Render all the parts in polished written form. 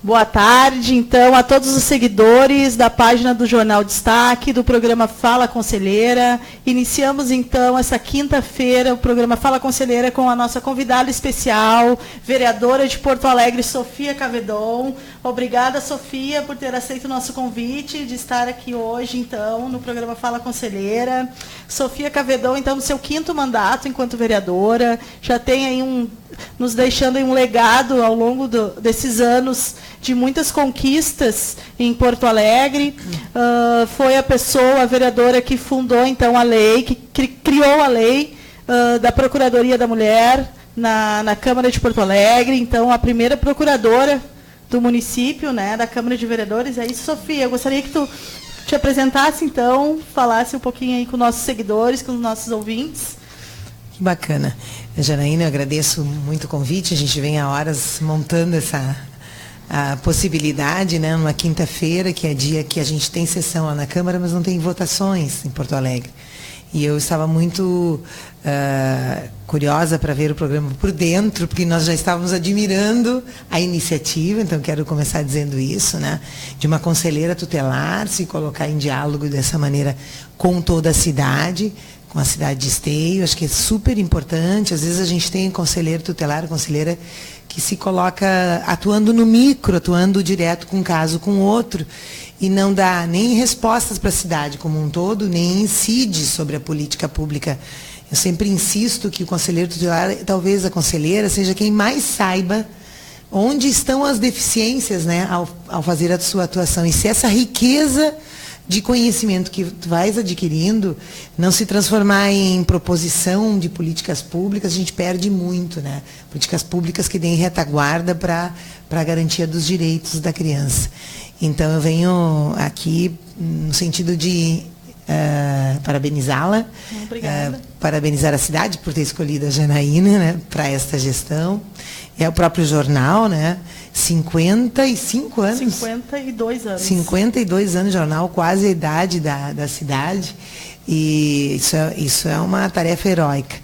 Boa tarde, então, a todos os seguidores da página do Jornal Destaque, do programa Fala Conselheira. Iniciamos, então, essa quinta-feira, o programa Fala Conselheira com a nossa convidada especial, vereadora de Porto Alegre, Sofia Cavedon. Obrigada, Sofia, por ter aceito o nosso convite de estar aqui hoje, então, no programa Fala Conselheira. Sofia Cavedon, então, no seu quinto mandato enquanto vereadora, já tem aí nos deixando aí um legado ao longo desses anos de muitas conquistas em Porto Alegre. Foi a vereadora que fundou, então, a lei, que criou a lei da Procuradoria da Mulher na Câmara de Porto Alegre. Então, a primeira procuradora do município, né, da Câmara de Vereadores. É isso, Sofia. Eu gostaria que tu te apresentasse, então, falasse um pouquinho aí com nossos seguidores, com os nossos ouvintes. Que bacana. Janaína, eu agradeço muito o convite. A gente vem há horas montando a possibilidade, né, numa quinta-feira, que é dia que a gente tem sessão lá na Câmara, mas não tem votações em Porto Alegre. E eu estava muito curiosa para ver o programa por dentro, porque nós já estávamos admirando a iniciativa, então quero começar dizendo isso, né, de uma conselheira tutelar se colocar em diálogo dessa maneira com toda a cidade, com a cidade de Esteio. Acho que é super importante. Às vezes a gente tem conselheiro tutelar, conselheira que se coloca atuando no micro, atuando direto com um caso com outro, e não dá nem respostas para a cidade como um todo, nem incide sobre a política pública. Eu sempre insisto que o conselheiro tutelar, talvez a conselheira, seja quem mais saiba onde estão as deficiências, né, ao fazer a sua atuação. E se essa riqueza de conhecimento que tu vais adquirindo não se transformar em proposição de políticas públicas, a gente perde muito, né? Políticas públicas que deem retaguarda para a garantia dos direitos da criança. Então, eu venho aqui no sentido de parabenizá-la, parabenizar a cidade por ter escolhido a Janaína, né, para esta gestão. É o próprio jornal, né? 55 anos. 52 anos. 52 anos de jornal, quase a idade da cidade. E isso é uma tarefa heróica.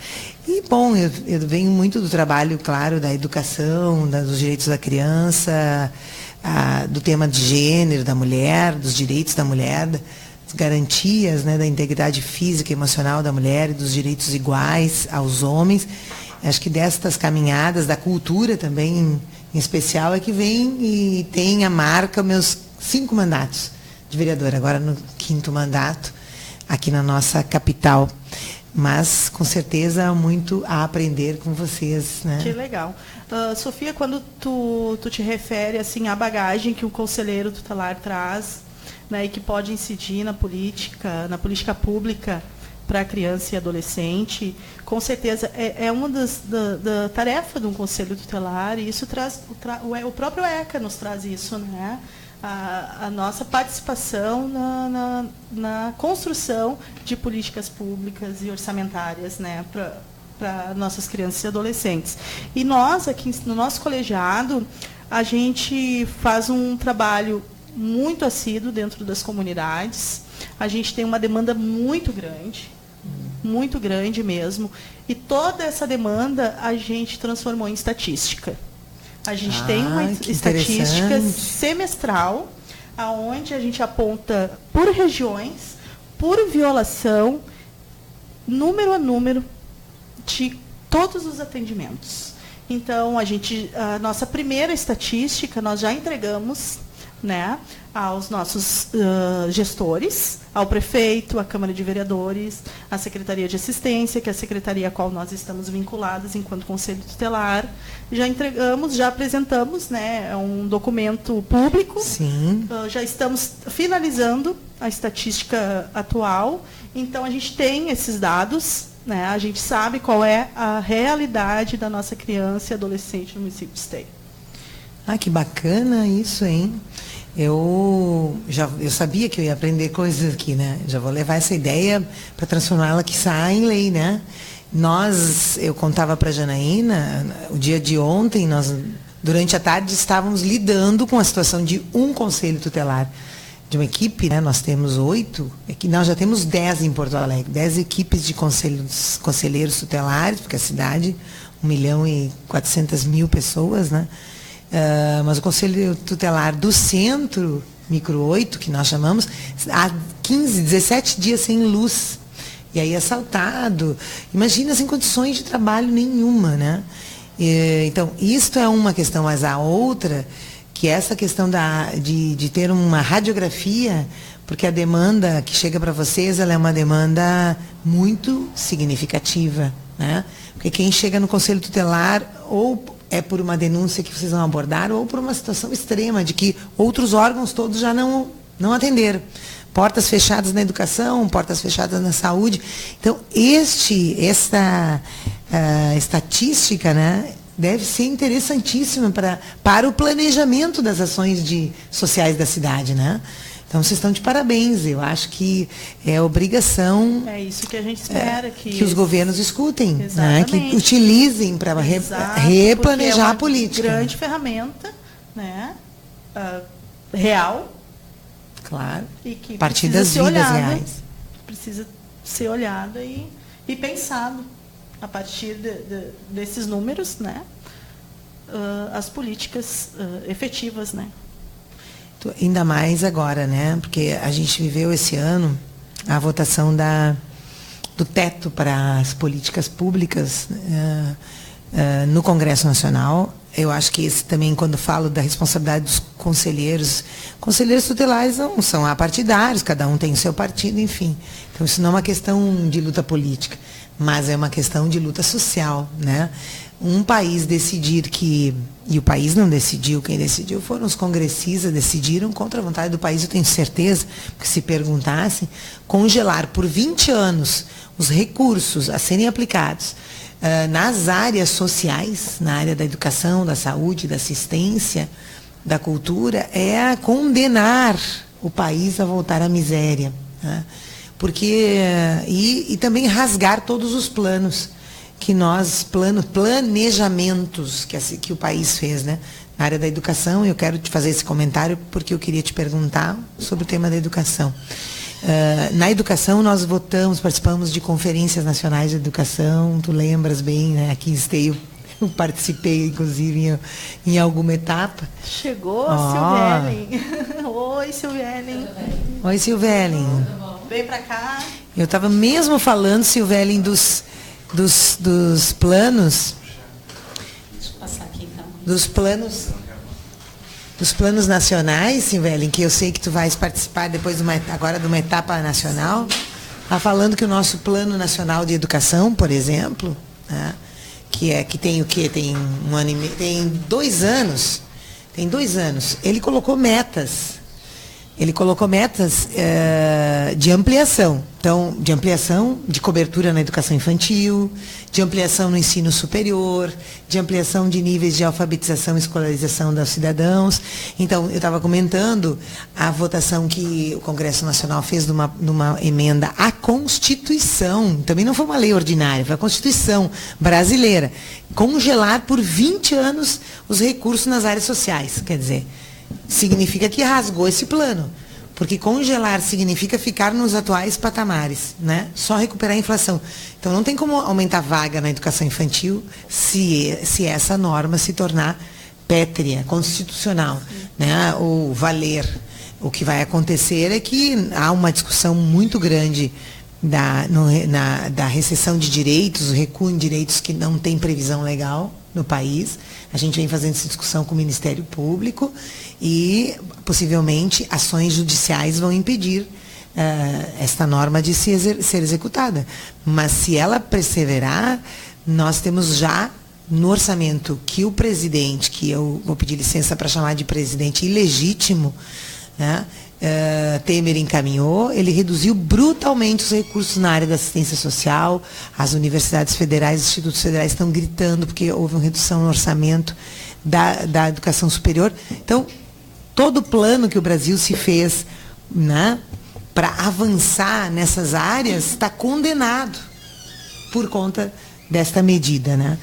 E, bom, eu venho muito do trabalho, claro, da educação, dos direitos da criança, do tema de gênero, da mulher, dos direitos da mulher, das garantias, né, da integridade física e emocional da mulher e dos direitos iguais aos homens. Acho que destas caminhadas, da cultura também, em especial, é que vem e tem a marca meus 5 mandatos de vereadora, agora no 5º mandato, aqui na nossa capital. Mas, com certeza, muito a aprender com vocês, né? Que legal. Sofia, quando tu te refere assim, à bagagem que um conselheiro tutelar traz, né, e que pode incidir na política pública para a criança e adolescente, com certeza é uma da tarefa de um conselho tutelar, e isso traz, o próprio ECA nos traz isso, né? A nossa participação na construção de políticas públicas e orçamentárias, né, para nossas crianças e adolescentes. E nós, aqui no nosso colegiado, a gente faz um trabalho muito assíduo dentro das comunidades. A gente tem uma demanda muito grande mesmo, e toda essa demanda a gente transformou em estatística. A gente tem uma estatística semestral, onde a gente aponta por regiões, por violação, número a número, de todos os atendimentos. Então, a nossa primeira estatística, nós já entregamos, né, aos nossos gestores, ao prefeito, à Câmara de Vereadores, à Secretaria de Assistência, que é a secretaria a qual nós estamos vinculados enquanto Conselho Tutelar. Já entregamos, já apresentamos, né, um documento público. Sim. Já estamos finalizando a estatística atual. Então, a gente tem esses dados, né, a gente sabe qual é a realidade da nossa criança e adolescente no município de Esteio. Ah, que bacana isso, hein? Eu sabia que eu ia aprender coisas aqui, né? Já vou levar essa ideia para transformá-la quiçá em lei, né? Eu contava para a Janaína, o dia de ontem, nós, durante a tarde, estávamos lidando com a situação de um conselho tutelar. uma equipe, né? Nós temos 8, nós já temos 10 em Porto Alegre, 10 equipes de conselheiros tutelares, porque a cidade, 1.400.000 pessoas, né? Mas o Conselho Tutelar do Centro, Micro 8, que nós chamamos, há 15, 17 dias sem luz. E aí assaltado. Imagina, sem condições de trabalho nenhuma, né? Então, isto é uma questão, mas a outra, que é essa questão de ter uma radiografia, porque a demanda que chega para vocês, ela é uma demanda muito significativa, né? Porque quem chega no Conselho Tutelar, ou é por uma denúncia que vocês vão abordar, ou por uma situação extrema, de que outros órgãos todos já não atenderam. Portas fechadas na educação, portas fechadas na saúde. Então, esta estatística, né, deve ser interessantíssima para o planejamento das ações sociais da cidade, né? Então, vocês estão de parabéns. Eu acho que é obrigação... É isso que a gente espera. Que os governos escutem, né? Que utilizem para replanejar a política. É uma grande ferramenta, né? Real. Claro. E que a partir das vidas reais. Precisa ser olhada e pensado a partir desses números, né? As políticas efetivas, né? Ainda mais agora, né? Porque a gente viveu esse ano a votação do teto para as políticas públicas no Congresso Nacional. Eu acho que esse também, quando falo da responsabilidade dos conselheiros tutelares não são apartidários, cada um tem o seu partido, enfim. Então, isso não é uma questão de luta política, mas é uma questão de luta social, né? Um país decidir e o país não decidiu, quem decidiu foram os congressistas, decidiram contra a vontade do país, eu tenho certeza, porque se perguntassem, congelar por 20 anos os recursos a serem aplicados nas áreas sociais, na área da educação, da saúde, da assistência, da cultura, é condenar o país a voltar à miséria, né? Porque, e também rasgar todos os planos que planejamentos que o país fez, né? Na área da educação, eu quero te fazer esse comentário porque eu queria te perguntar sobre o tema da educação. Na educação, nós participamos de conferências nacionais de educação, tu lembras bem, né? Aqui em Esteio, eu participei, inclusive, em alguma etapa. Chegou a Silvelen. Oi, Silvelen. Oi, Silvelen. Vem pra cá. Eu estava mesmo falando, Silvelen, dos planos. Deixa eu passar aqui, então. Dos planos nacionais, Silvelen, que eu sei que tu vais participar depois agora de uma etapa nacional. Está falando que o nosso Plano Nacional de Educação, por exemplo, né, que tem o quê? Tem 1 ano e meio, tem 2 anos. Tem 2 anos. Ele colocou metas. De ampliação. Então, de ampliação de cobertura na educação infantil, de ampliação no ensino superior, de ampliação de níveis de alfabetização e escolarização dos cidadãos. Então, eu estava comentando a votação que o Congresso Nacional fez numa emenda à Constituição. Também não foi uma lei ordinária, foi a Constituição brasileira. Congelar por 20 anos os recursos nas áreas sociais. Quer dizer, significa que rasgou esse plano. Porque congelar significa ficar nos atuais patamares, né? Só recuperar a inflação. Então, não tem como aumentar a vaga na educação infantil se essa norma se tornar pétrea, constitucional, né? Ou valer. O que vai acontecer é que há uma discussão muito grande da recessão de direitos, o recuo em direitos que não tem previsão legal no país. A gente vem fazendo essa discussão com o Ministério Público e, possivelmente, ações judiciais vão impedir esta norma de ser executada. Mas, se ela perseverar, nós temos já no orçamento que o presidente, que eu vou pedir licença para chamar de presidente ilegítimo, né, Temer encaminhou, ele reduziu brutalmente os recursos na área da assistência social. As universidades federais, os institutos federais estão gritando porque houve uma redução no orçamento da educação superior. Então, todo o plano que o Brasil se fez, né, para avançar nessas áreas está condenado por conta desta medida, né?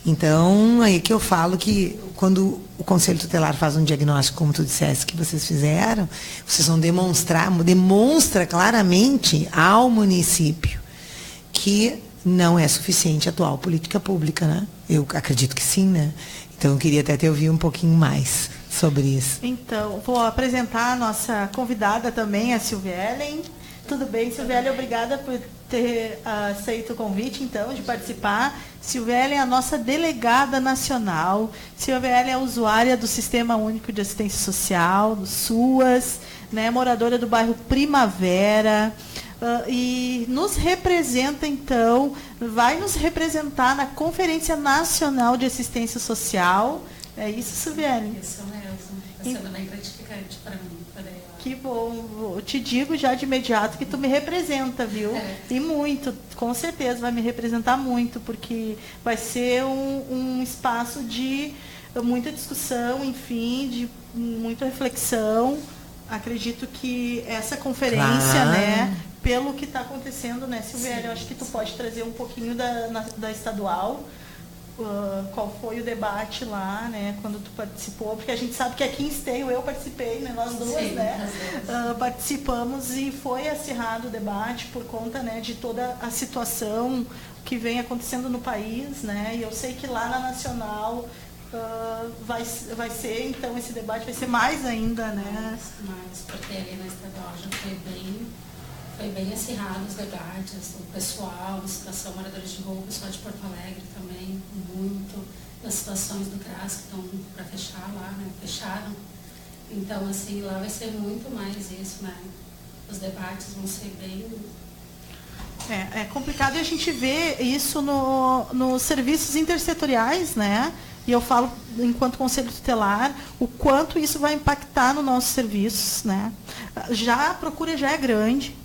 Então, aí que eu falo que quando o Conselho Tutelar faz um diagnóstico, como tu disseste que vocês fizeram, vocês vão demonstra claramente ao município que não é suficiente a atual política pública, né? Eu acredito que sim, né? Então, eu queria até te ouvir um pouquinho mais sobre isso. Então, vou apresentar a nossa convidada também, a Silvielen. Tudo bem, Silvielen? Obrigada por ter aceito o convite, então, de participar. Silvielen é a nossa delegada nacional. Silvielen é usuária do Sistema Único de Assistência Social, do SUAS, né, moradora do bairro Primavera. E nos representa, então, vai nos representar na Conferência Nacional de Assistência Social. É isso, Silvielen? Isso mesmo. Está sendo bem gratificante para mim. Que bom. Eu te digo já de imediato que tu me representa, viu? E muito, com certeza vai me representar muito, porque vai ser um espaço de muita discussão, enfim, de muita reflexão. Acredito que essa conferência, né, pelo que está acontecendo, né, Silvielen, eu acho que tu pode trazer um pouquinho da estadual. Qual foi o debate lá, né, quando tu participou, porque a gente sabe que aqui em Esteio eu participei, né, nós duas, sim, né, participamos e foi acirrado o debate por conta, né, de toda a situação que vem acontecendo no país, né, e eu sei que lá na Nacional vai ser, então, esse debate vai ser mais ainda, né. Mais, porque ali na estadual já foi bem acirrado os debates, o pessoal, a situação moradores de rua, o pessoal de Porto Alegre também, muito, as situações do CRAS que estão para fechar lá, né, fecharam. Então, assim, lá vai ser muito mais isso, né, os debates vão ser bem... É complicado e a gente vê isso nos serviços intersetoriais, né, e eu falo, enquanto Conselho Tutelar, o quanto isso vai impactar nos nossos serviços, né. A procura já é grande,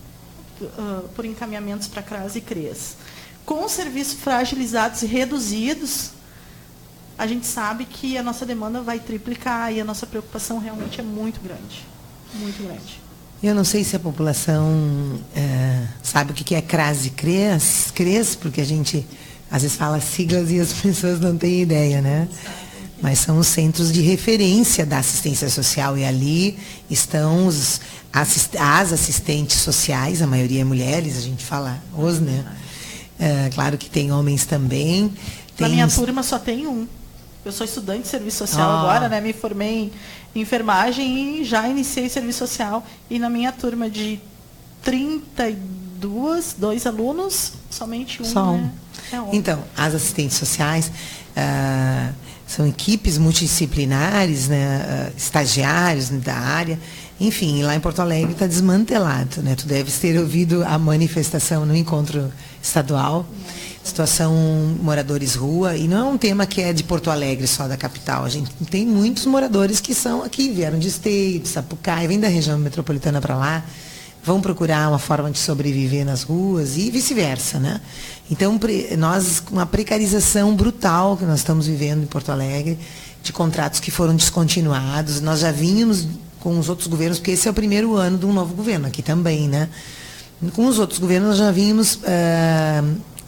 por encaminhamentos para CRAS e CRES. Com os serviços fragilizados e reduzidos, a gente sabe que a nossa demanda vai triplicar e a nossa preocupação realmente é muito grande. Muito grande. Eu não sei se a população sabe o que é CRAS e CRES, porque a gente às vezes fala siglas e as pessoas não têm ideia, né? Mas são os centros de referência da assistência social e ali estão as assistentes sociais, a maioria é mulheres, a gente fala os, né? Claro que tem homens também. Na minha turma só tem um. Eu sou estudante de serviço social agora, né? Me formei em enfermagem e já iniciei serviço social. E na minha turma de 2 alunos, somente um. Só um. Né? Então, as assistentes sociais são equipes multidisciplinares, né, estagiários da área. Enfim, lá em Porto Alegre está desmantelado, né? Tu deves ter ouvido a manifestação no encontro estadual, situação moradores rua, e não é um tema que é de Porto Alegre só, da capital. A gente tem muitos moradores que são aqui, vieram de Esteio, de Sapucaí, vêm da região metropolitana para lá, vão procurar uma forma de sobreviver nas ruas e vice-versa, né? Então, nós, com uma precarização brutal que nós estamos vivendo em Porto Alegre, de contratos que foram descontinuados, nós já vínhamos com os outros governos, porque esse é o primeiro ano de um novo governo, aqui também, né? Com os outros governos, nós já vínhamos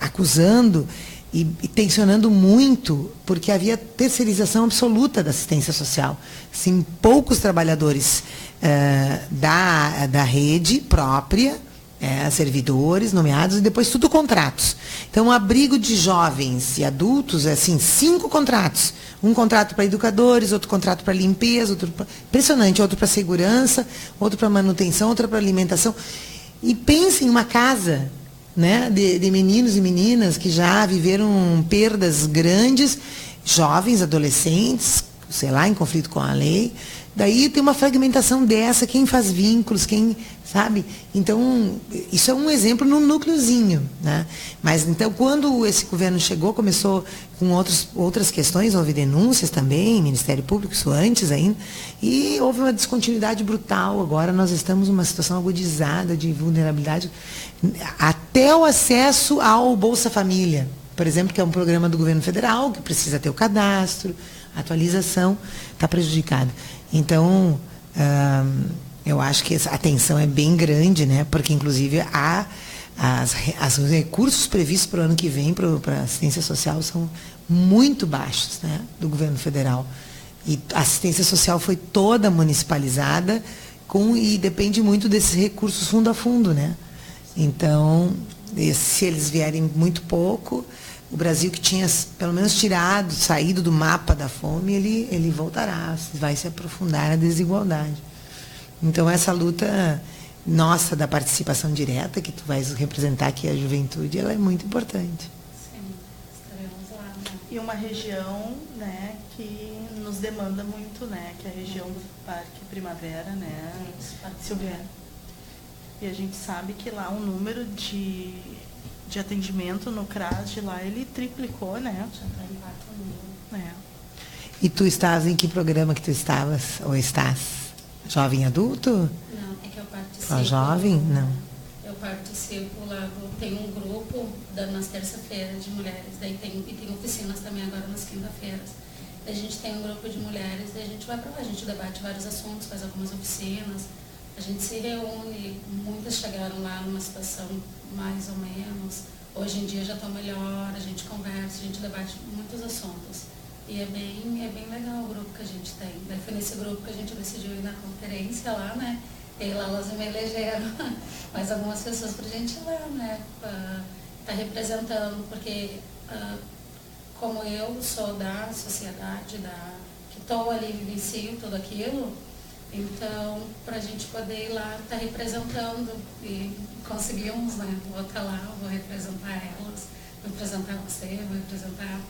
acusando e tensionando muito, porque havia terceirização absoluta da assistência social. Sim, poucos trabalhadores da rede própria, servidores nomeados, e depois tudo contratos. Então, o abrigo de jovens e adultos é assim, 5 contratos. Um contrato para educadores, outro contrato para limpeza, impressionante, outro para segurança, outro para manutenção, outro para alimentação. E pense em uma casa, né, de meninos e meninas que já viveram perdas grandes, jovens, adolescentes, sei lá, em conflito com a lei. Daí tem uma fragmentação dessa, quem faz vínculos, quem, sabe? Então, isso é um exemplo no núcleozinho, né? Mas, então, quando esse governo chegou, começou com outras questões, houve denúncias também, Ministério Público, isso antes ainda, e houve uma descontinuidade brutal. Agora nós estamos numa situação agudizada de vulnerabilidade, até o acesso ao Bolsa Família, por exemplo, que é um programa do governo federal, que precisa ter o cadastro, a atualização, está prejudicada. Então, eu acho que a tensão é bem grande, né? Porque, inclusive, há os recursos previstos para o ano que vem para a assistência social são muito baixos, né, do governo federal. E a assistência social foi toda municipalizada e depende muito desses recursos fundo a fundo, né? Então, se eles vierem muito pouco, o Brasil, que tinha pelo menos saído do mapa da fome, ele voltará, vai se aprofundar a desigualdade. Então, essa luta nossa da participação direta, que tu vais representar aqui a juventude, ela é muito importante. Sim, estaremos lá. Né? E uma região, né, que nos demanda muito, né, que é a região do Parque Primavera, né, Silviane. E a gente sabe que lá o número de atendimento no CRAS de lá, ele triplicou, né? Já está em 4.000. É. E tu estavas em que programa que tu estavas, ou estás? Jovem adulto? Não, é que eu participo. Jovem? Não. Eu participo lá, tem um grupo nas terça-feiras de mulheres, daí tem oficinas também agora nas quinta-feiras. A gente tem um grupo de mulheres, daí a gente vai para lá, a gente debate vários assuntos, faz algumas oficinas, a gente se reúne, muitas chegaram lá numa situação mais ou menos, hoje em dia já estão melhor, a gente conversa, a gente debate muitos assuntos. E é bem legal o grupo que a gente tem. Daí foi nesse grupo que a gente decidiu ir na conferência lá, né? E lá elas me elegeram mais algumas pessoas para a gente ir lá, né? Tá representando, porque como eu sou da sociedade, que estou ali, vivencio tudo aquilo, então, para a gente poder ir lá, tá representando e conseguimos, né? Vou estar lá, vou representar elas, vou representar você, vou representar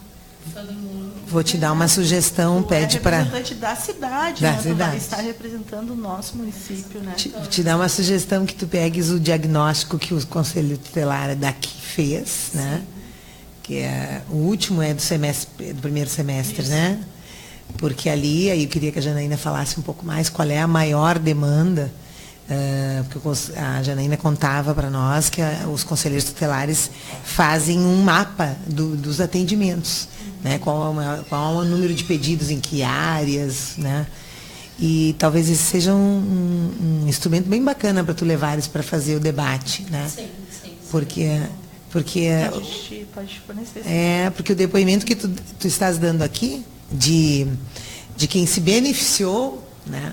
todo mundo. Vou te dar uma sugestão, pede para... representante da cidade, da né? cidade. Tu vai estar representando o nosso município, né? Te dar uma sugestão que tu pegues o diagnóstico que o Conselho Tutelar daqui fez, né? Que o último é do primeiro semestre, isso, né? Porque ali, aí eu queria que a Janaína falasse um pouco mais qual é a maior demanda, porque a Janaína contava para nós que os conselheiros tutelares fazem um mapa dos atendimentos, né? Qual é o número de pedidos em que áreas, né? E talvez esse seja um instrumento bem bacana para tu levares para fazer o debate, né? Sim. Porque a gente pode fornecer. Porque o depoimento que tu estás dando aqui de quem se beneficiou, né?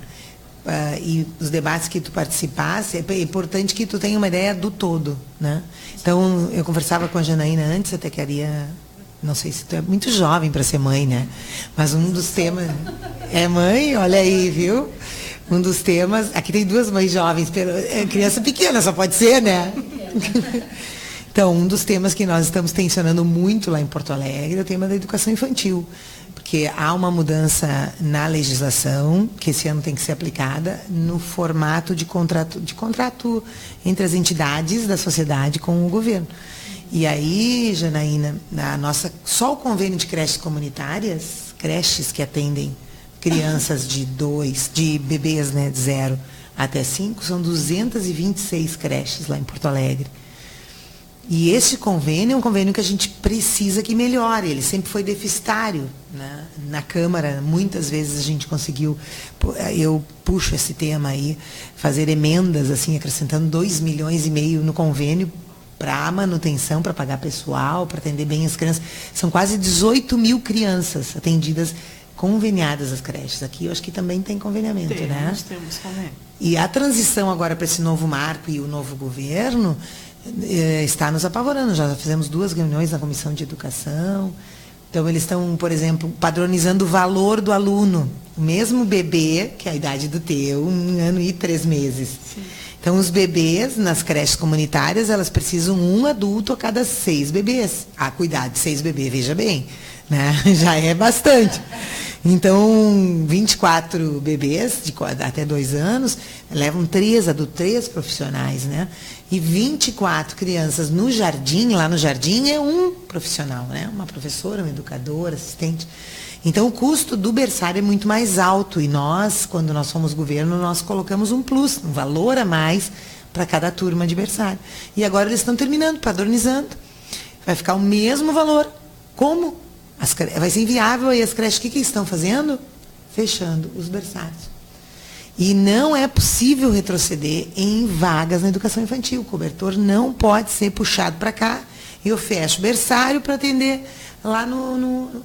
E os debates que tu participasse, é importante que tu tenha uma ideia do todo, né? Então, eu conversava com a Janaína antes, até queria, não sei se tu é muito jovem para ser mãe, né? Mas um dos temas... É mãe? Olha aí, viu? Um dos temas... Aqui tem duas mães jovens, criança pequena, só pode ser, né? Então, um dos temas que nós estamos tensionando muito lá em Porto Alegre é o tema da educação infantil. Porque há uma mudança na legislação, que esse ano tem que ser aplicada, no formato de contrato entre as entidades da sociedade com o governo. E aí, Janaína, só o convênio de creches comunitárias, creches que atendem crianças de bebês, né, de 0 até 5, são 226 creches lá em Porto Alegre. E esse convênio é um convênio que a gente precisa que melhore. Ele sempre foi deficitário, né? Na Câmara, muitas vezes a gente conseguiu, eu puxo esse tema aí, fazer emendas, assim, acrescentando 2,5 milhões no convênio para manutenção, para pagar pessoal, para atender bem as crianças. São quase 18 mil crianças atendidas, conveniadas às creches. Aqui eu acho que também tem conveniamento, né? Temos convênio. E a transição agora para esse novo marco e o novo governo está nos apavorando. Já fizemos 2 reuniões na Comissão de Educação. Então, eles estão, por exemplo, padronizando o valor do aluno. O mesmo bebê, que é a idade do teu, 1 ano e 3 meses. Sim. Então, os bebês, nas creches comunitárias, elas precisam um adulto a cada 6 bebês. Cuidar de 6 bebês, veja bem, né? Já é bastante. Então, 24 bebês até 2 anos levam 3 profissionais, né? E 24 crianças no jardim, lá no jardim é um profissional, né? Uma professora, um educador, assistente. Então, o custo do berçário é muito mais alto. E nós, quando nós fomos governo, nós colocamos um plus, um valor a mais para cada turma de berçário. E agora eles estão terminando, padronizando. Vai ficar o mesmo valor. Como? Vai ser inviável. E as creches, o que estão fazendo? Fechando os berçários. E não é possível retroceder em vagas na educação infantil. O cobertor não pode ser puxado para cá e eu fecho o berçário para atender lá no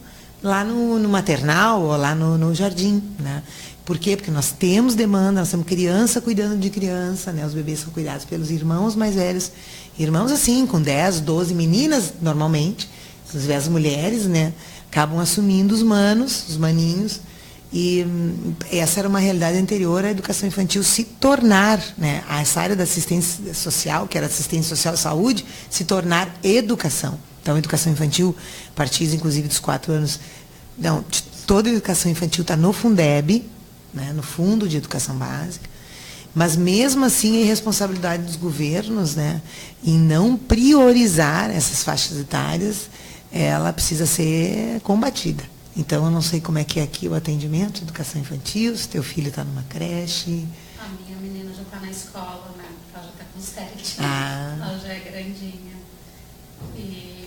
maternal ou lá no jardim, né? Por quê? Porque nós temos demanda, nós temos criança cuidando de criança, né? Os bebês são cuidados pelos irmãos mais velhos. Irmãos assim, com 10, 12 meninas, normalmente. Inclusive as mulheres, né? Acabam assumindo os manos, os maninhos. E essa era uma realidade anterior à educação infantil se tornar, né? Essa área da assistência social, que era assistência social e saúde, se tornar educação. Então, a educação infantil, a partir, inclusive, dos 4 anos... Não, toda a educação infantil está no Fundeb, né, no Fundo de Educação Básica, mas mesmo assim é responsabilidade dos governos, né, em não priorizar essas faixas etárias, ela precisa ser combatida. Então, eu não sei como é que é aqui o atendimento, educação infantil, se teu filho está numa creche. A minha menina já está na escola, né, ela já está com 7, ela já é grandinha.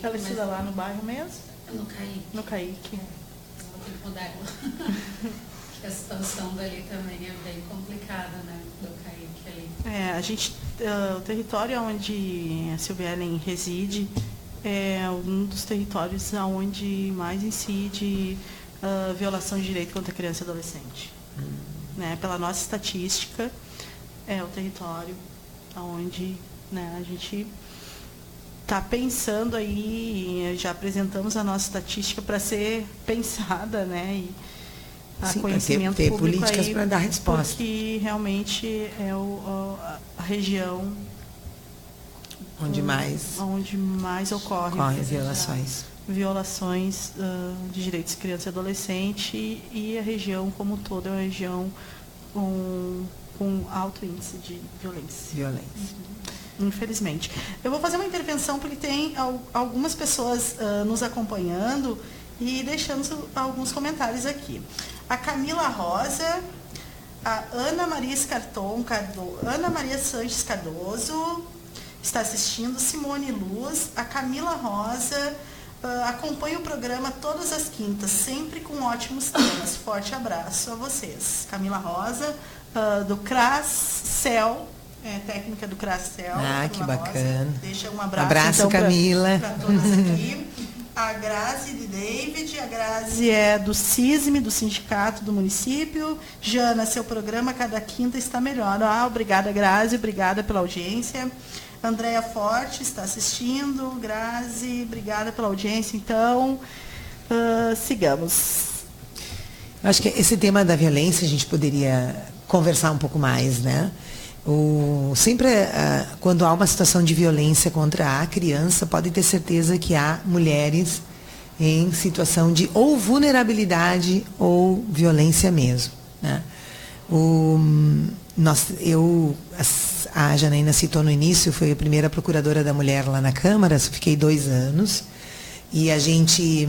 Ela estuda lá no bairro mesmo? No Caique. No Caique. No tempo dela. Que a situação dali também é bem complicada, né? Do Caique ali. O território onde a Silvia Ellen reside é um dos territórios onde mais incide violação de direito contra criança e adolescente. Né? Pela nossa estatística, é o território onde, né, a gente está pensando aí, já apresentamos a nossa estatística para ser pensada, né? E a conhecimento ter público políticas aí, para dar resposta. porque realmente é a região onde mais ocorrem violações de direitos de criança e adolescente, e a região como toda é uma região com alto índice de violência. Infelizmente. Eu vou fazer uma intervenção porque tem algumas pessoas nos acompanhando e deixando alguns comentários aqui. A Camila Rosa, a Ana Maria Ana Maria Sanches Cardoso está assistindo, Simone Luz, a Camila Rosa acompanha o programa todas as quintas, sempre com ótimos temas. Forte abraço a vocês. Camila Rosa, do CRAS-CEL, técnica do CRAS-CEL. Que bacana. Rosa. Deixa um abraço, então, Camila. Para todas aqui. A Grazi de David, a Grazi é do CISM, do sindicato do município. Jana, seu programa cada quinta está melhor. Obrigada, Grazi, obrigada pela audiência. Andréia Forte está assistindo. Grazi, obrigada pela audiência. Então, sigamos. Acho que esse tema da violência a gente poderia conversar um pouco mais, né? Sempre, quando há uma situação de violência contra a criança, pode ter certeza que há mulheres em situação de ou vulnerabilidade ou violência mesmo, né? A Janaína citou no início, foi a primeira procuradora da mulher lá na Câmara, fiquei 2 anos, e a gente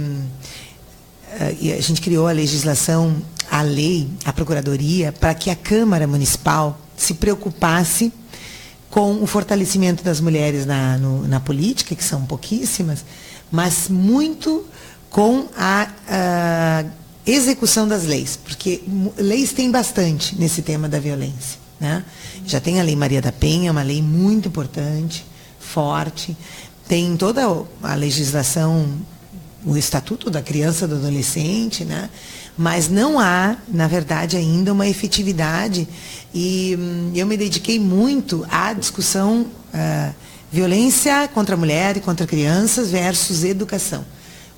criou a legislação, a lei, a procuradoria, para que a Câmara Municipal se preocupasse com o fortalecimento das mulheres na política, que são pouquíssimas, mas muito com a execução das leis, porque leis tem bastante nesse tema da violência, né? Já tem a Lei Maria da Penha, uma lei muito importante, forte, tem toda a legislação, o Estatuto da Criança e do Adolescente, né? Mas não há, na verdade, ainda uma efetividade, e eu me dediquei muito à discussão violência contra a mulher e contra crianças versus educação.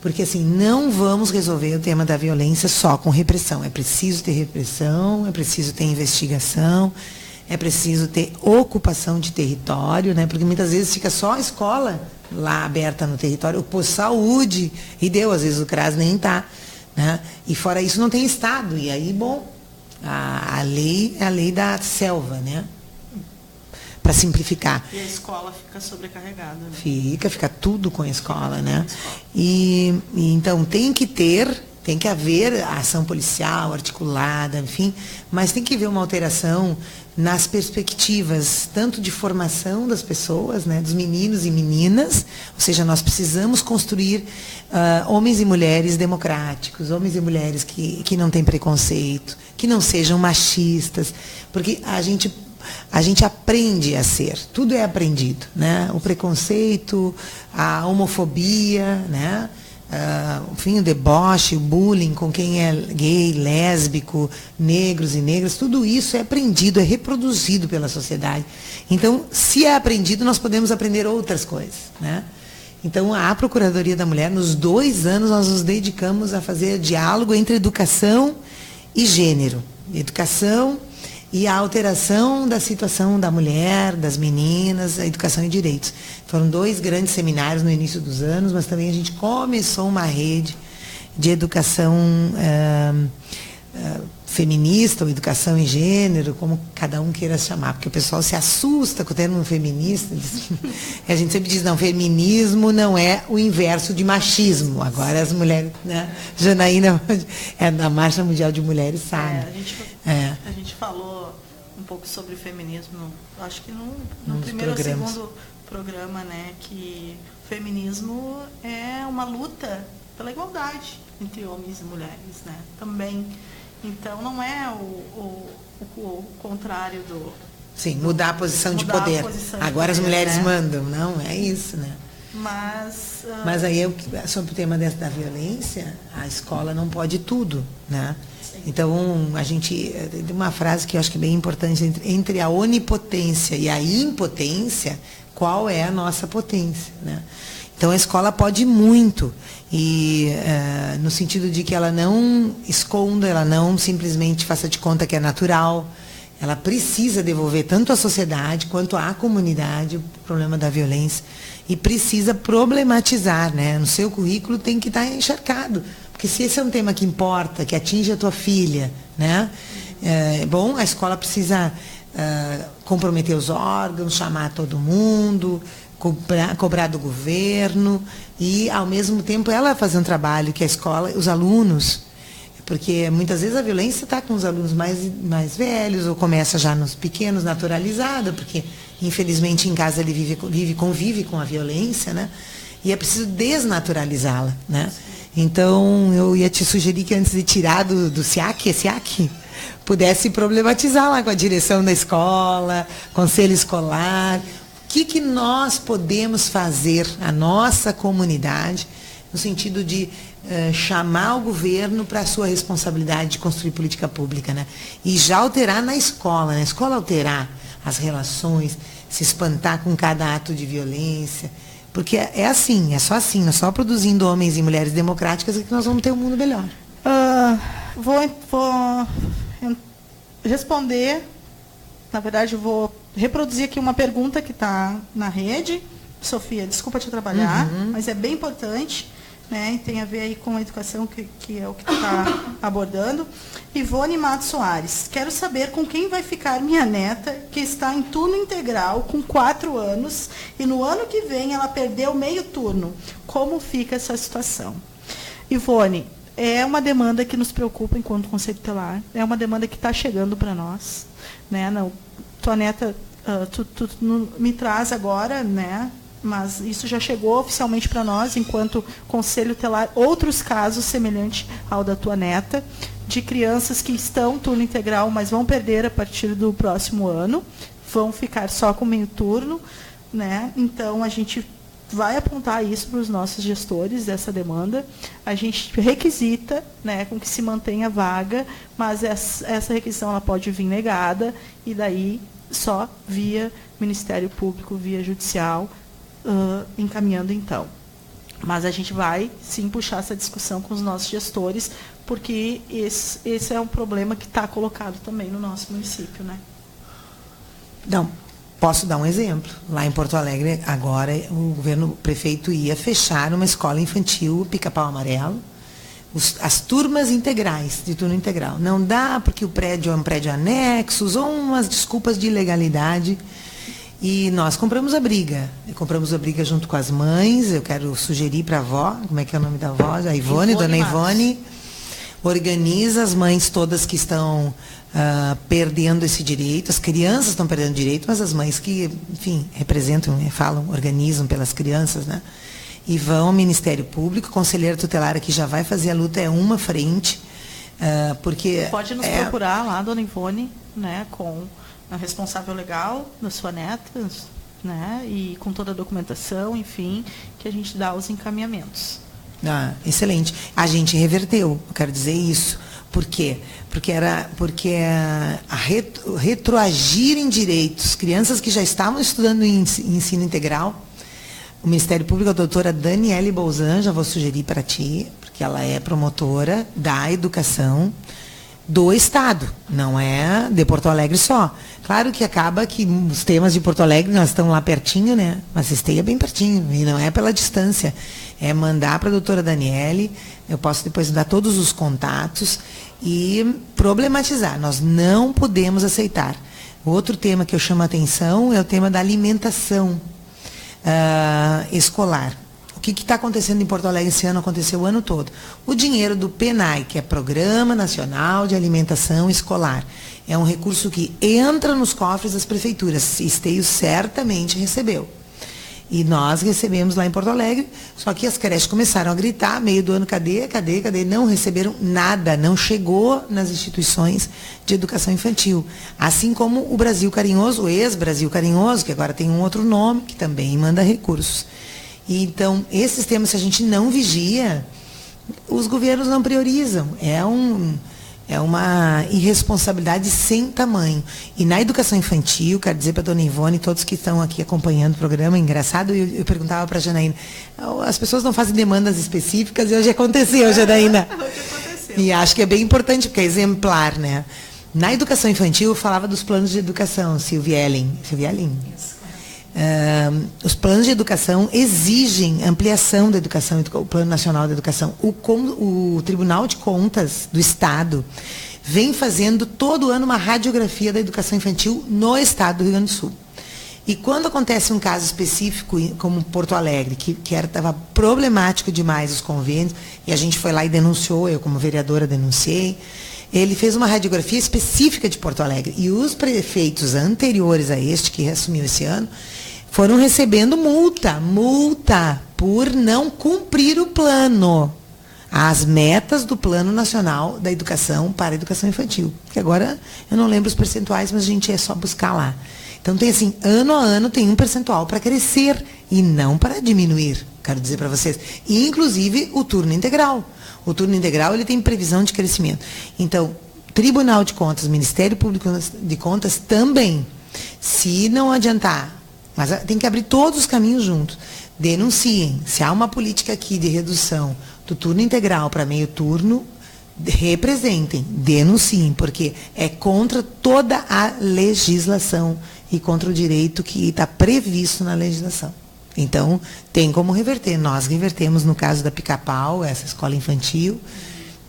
Porque, assim, não vamos resolver o tema da violência só com repressão. É preciso ter repressão, é preciso ter investigação, é preciso ter ocupação de território, né? Porque muitas vezes fica só a escola lá aberta no território, o posto de saúde, e deu, às vezes o CRAS nem está, né? E fora isso não tem Estado. E aí, bom, a lei é a lei da selva, né? Para simplificar. E a escola fica sobrecarregada, né? Fica tudo com a escola, né? E então tem que ter Tem que haver ação policial, articulada, enfim, mas tem que haver uma alteração nas perspectivas, tanto de formação das pessoas, né, dos meninos e meninas, ou seja, nós precisamos construir homens e mulheres democráticos, homens e mulheres que não têm preconceito, que não sejam machistas, porque a gente aprende a ser, tudo é aprendido, né? O preconceito, a homofobia, né? Enfim, o deboche, o bullying com quem é gay, lésbico, negros e negras, tudo isso é aprendido, é reproduzido pela sociedade. Então, se é aprendido, nós podemos aprender outras coisas, né? Então, a Procuradoria da Mulher, nos 2 anos, nós nos dedicamos a fazer diálogo entre educação e gênero. Educação e a alteração da situação da mulher, das meninas, a educação e direitos. Foram 2 grandes seminários no início dos anos, mas também a gente começou uma rede de educação feminista, ou educação em gênero, como cada um queira chamar, porque o pessoal se assusta com o termo feminista. A gente sempre diz, não, feminismo não é o inverso de machismo. Agora as mulheres, né? Janaína é da Marcha Mundial de Mulheres, sabe? A gente falou um pouco sobre feminismo, acho que no primeiro ou segundo programa, né, que o feminismo é uma luta pela igualdade entre homens e mulheres, né, também. Então, não é o contrário do... Sim, mudar a posição de poder. Agora as mulheres mandam. Não, é isso, né? Mas aí, sobre o tema da violência, a escola não pode tudo, né? Sim. Então, a gente... Tem uma frase que eu acho que é bem importante. Entre a onipotência e a impotência, qual é a nossa potência, né? Então, a escola pode muito, e no sentido de que ela não esconda, ela não simplesmente faça de conta que é natural, ela precisa devolver tanto à sociedade quanto à comunidade o problema da violência, e precisa problematizar, né? No seu currículo tem que estar encharcado, porque se esse é um tema que importa, que atinge a tua filha, né? Bom, a escola precisa comprometer os órgãos, chamar todo mundo, cobrar do governo e, ao mesmo tempo, ela fazer um trabalho que a escola, os alunos, porque muitas vezes a violência está com os alunos mais velhos, ou começa já nos pequenos, naturalizada, porque, infelizmente, em casa ele convive com a violência, né? E é preciso desnaturalizá-la, né? Então, eu ia te sugerir que, antes de tirar do SIAC, pudesse problematizar lá com a direção da escola, conselho escolar. O que nós podemos fazer, a nossa comunidade, no sentido de chamar o governo para a sua responsabilidade de construir política pública, né? E já alterar na escola, né? A escola alterar as relações, se espantar com cada ato de violência, porque é assim, é só produzindo homens e mulheres democráticas que nós vamos ter um mundo melhor. Vou responder, na verdade, vou reproduzir aqui uma pergunta que está na rede. Sofia, desculpa te atrapalhar, mas é bem importante, né? E tem a ver aí com a educação, que é o que tu está abordando. Ivone Matos Soares, quero saber com quem vai ficar minha neta, que está em turno integral, com 4 anos, e no ano que vem ela perdeu meio turno. Como fica essa situação? Ivone, é uma demanda que nos preocupa enquanto Conselho Tutelar, é uma demanda que está chegando para nós, né? Não, tua neta, tu me traz agora, né? Mas isso já chegou oficialmente para nós, enquanto Conselho Tutelar, outros casos semelhantes ao da tua neta, de crianças que estão turno integral, mas vão perder a partir do próximo ano, vão ficar só com meio turno, né? Então, a gente vai apontar isso para os nossos gestores dessa demanda. A gente requisita, né, com que se mantenha vaga, mas essa requisição ela pode vir negada, e daí só via Ministério Público, via Judicial, encaminhando então. Mas a gente vai, sim, puxar essa discussão com os nossos gestores, porque esse é um problema que está colocado também no nosso município, né? Não. Posso dar um exemplo. Lá em Porto Alegre, agora, o prefeito ia fechar uma escola infantil, Pica-Pau Amarelo, as turmas integrais, de turno integral. Não dá, porque o prédio é um prédio anexo, usou umas desculpas de ilegalidade. E nós compramos a briga. Compramos a briga junto com as mães. Eu quero sugerir para a avó, como é que é o nome da avó? A Ivone, dona Ivone. organiza as mães todas que estão perdendo esse direito, as crianças estão perdendo direito, mas as mães que, enfim, representam, falam, organizam pelas crianças, né? E vão ao Ministério Público, a conselheira tutelar aqui já vai fazer a luta, é uma frente, porque... Pode nos procurar lá, dona Ivone, né, com a responsável legal da sua neta, né, e com toda a documentação, enfim, que a gente dá os encaminhamentos. Excelente. A gente reverteu, eu quero dizer isso. Por quê? Porque retroagir em direitos, crianças que já estavam estudando em ensino integral, o Ministério Público, a doutora Daniele Bolzan, já vou sugerir para ti, porque ela é promotora da educação do Estado, não é de Porto Alegre só. Claro que acaba que os temas de Porto Alegre, nós estamos lá pertinho, né? Mas Esteia é bem pertinho, e não é pela distância. É mandar para a doutora Daniele, eu posso depois dar todos os contatos e problematizar. Nós não podemos aceitar. Outro tema que eu chamo a atenção é o tema da alimentação escolar. O que está acontecendo em Porto Alegre esse ano, aconteceu o ano todo. O dinheiro do PNAE, que é Programa Nacional de Alimentação Escolar, é um recurso que entra nos cofres das prefeituras. Esteio certamente recebeu. E nós recebemos lá em Porto Alegre, só que as creches começaram a gritar, meio do ano, cadê? Não receberam nada, não chegou nas instituições de educação infantil. Assim como o Brasil Carinhoso, o ex-Brasil Carinhoso, que agora tem um outro nome, que também manda recursos. E, então, esses temas, se a gente não vigia, os governos não priorizam. É uma irresponsabilidade sem tamanho. E na educação infantil, quero dizer para a dona Ivone, todos que estão aqui acompanhando o programa, engraçado, eu perguntava para a Janaína, as pessoas não fazem demandas específicas e hoje aconteceu, Janaína. Hoje aconteceu. E acho que é bem importante, porque é exemplar, né? Na educação infantil, eu falava dos planos de educação, Silvia Ellen. Os planos de educação exigem ampliação da educação, o Plano Nacional de Educação. O Tribunal de Contas do Estado vem fazendo todo ano uma radiografia da educação infantil no Estado do Rio Grande do Sul. E quando acontece um caso específico, como Porto Alegre, que estava problemático demais os convênios, e a gente foi lá e denunciou, eu como vereadora denunciei, ele fez uma radiografia específica de Porto Alegre. E os prefeitos anteriores a este, que assumiu esse ano, foram recebendo multa por não cumprir o plano, as metas do Plano Nacional da Educação para a Educação Infantil. Que agora, eu não lembro os percentuais, mas a gente é só buscar lá. Então, tem assim, ano a ano tem um percentual para crescer e não para diminuir, quero dizer para vocês. E, inclusive, o turno integral. O turno integral, ele tem previsão de crescimento. Então, Tribunal de Contas, Ministério Público de Contas também, se não adiantar, mas tem que abrir todos os caminhos juntos. Denunciem. Se há uma política aqui de redução do turno integral para meio turno, representem, denunciem, porque é contra toda a legislação e contra o direito que está previsto na legislação. Então, tem como reverter. Nós revertemos no caso da Pica-Pau, essa escola infantil.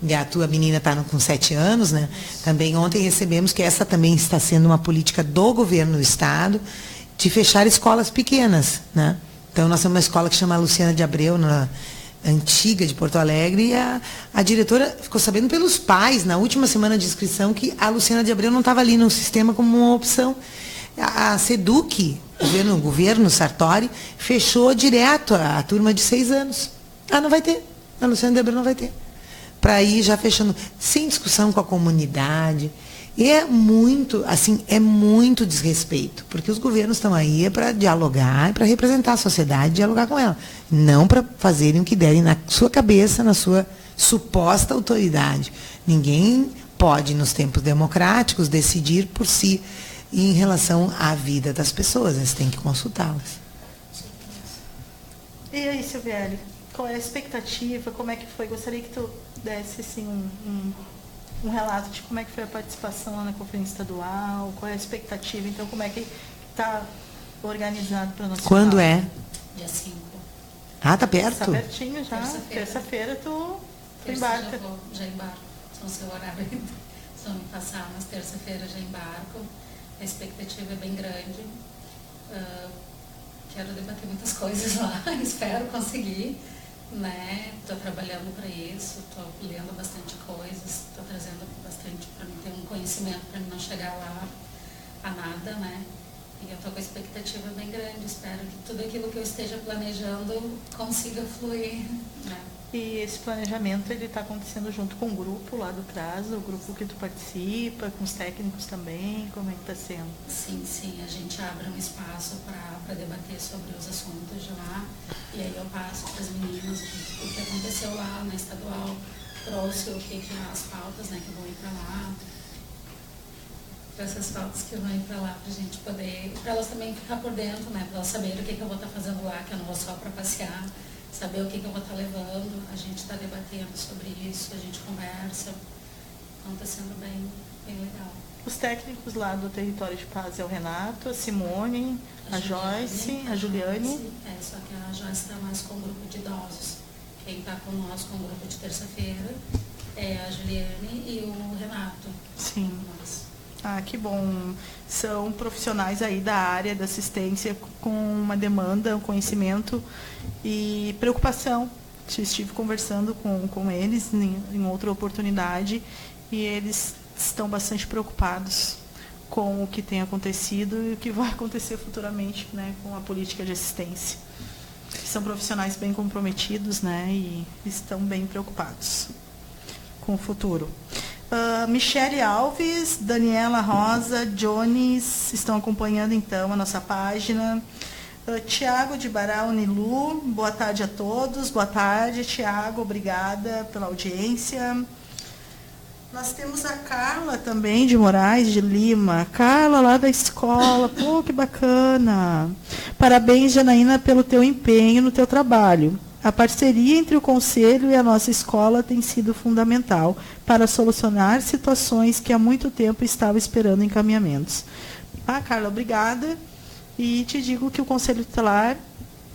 E a tua menina está com 7 anos, né? Também ontem recebemos que essa também está sendo uma política do governo do Estado, de fechar escolas pequenas, né? Então, nós temos uma escola que chama Luciana de Abreu, na antiga de Porto Alegre, e a diretora ficou sabendo pelos pais, na última semana de inscrição, que a Luciana de Abreu não estava ali no sistema como uma opção. A SEDUC, o governo Sartori, fechou direto a turma de 6 anos. Não vai ter. A Luciana de Abreu não vai ter. Para ir já fechando, sem discussão com a comunidade. E é muito desrespeito, porque os governos estão aí para dialogar, para representar a sociedade, dialogar com ela, não para fazerem o que derem na sua cabeça, na sua suposta autoridade. Ninguém pode, nos tempos democráticos, decidir por si em relação à vida das pessoas, eles têm que consultá-las. E aí, Silviele, qual é a expectativa, como é que foi? Gostaria que tu desse assim, um relato de como é que foi a participação lá na conferência estadual, qual é a expectativa, então como é que está organizado para nós. Quando é? Dia 5. Tá perto? Está pertinho já. Terça-feira tu embarca. Já embarco. São seu horário ainda. Se não me passar, mas terça-feira já embarco. A expectativa é bem grande. Quero debater muitas coisas lá. Espero conseguir. né? Estou trabalhando para isso, estou lendo bastante coisas, estou trazendo bastante para mim ter um conhecimento para mim não chegar lá a nada, né? E eu estou com a expectativa bem grande, espero que tudo aquilo que eu esteja planejando consiga fluir, né? E esse planejamento, ele está acontecendo junto com o grupo lá do CRAS, o grupo que tu participa, com os técnicos também, como é que está sendo? Sim, a gente abre um espaço para debater sobre os assuntos de lá, e aí eu passo para as meninas o que aconteceu lá na estadual, trouxe o que as pautas, né, que vão ir para lá, para essas pautas que vão ir para lá, para a gente poder, para elas também ficar por dentro, né, para elas saberem o que eu vou estar fazendo lá, que eu não vou só para passear, saber o que eu vou estar levando, a gente está debatendo sobre isso, a gente conversa, então está sendo bem legal. Os técnicos lá do Território de Paz é o Renato, a Simone, a Joyce, a Juliane. Só que a Joyce está mais com o grupo de idosos. Quem está conosco com o grupo de terça-feira é a Juliane e o Renato. Sim. Ah, que bom. São profissionais aí da área da assistência com uma demanda, um conhecimento e preocupação. Estive conversando com eles em outra oportunidade e eles estão bastante preocupados com o que tem acontecido e o que vai acontecer futuramente, né, com a política de assistência. São profissionais bem comprometidos, né, e estão bem preocupados com o futuro. Michele Alves, Daniela Rosa, Jones estão acompanhando então a nossa página. Tiago de Bará Unilu, boa tarde a todos. Boa tarde, Tiago, obrigada pela audiência. Nós temos a Carla também de Moraes de Lima. Carla lá da escola, pô, que bacana. Parabéns, Janaína, pelo teu empenho no teu trabalho. A parceria entre o Conselho e a nossa escola tem sido fundamental para solucionar situações que há muito tempo estavam esperando encaminhamentos. Carla, obrigada. E te digo que o Conselho Tutelar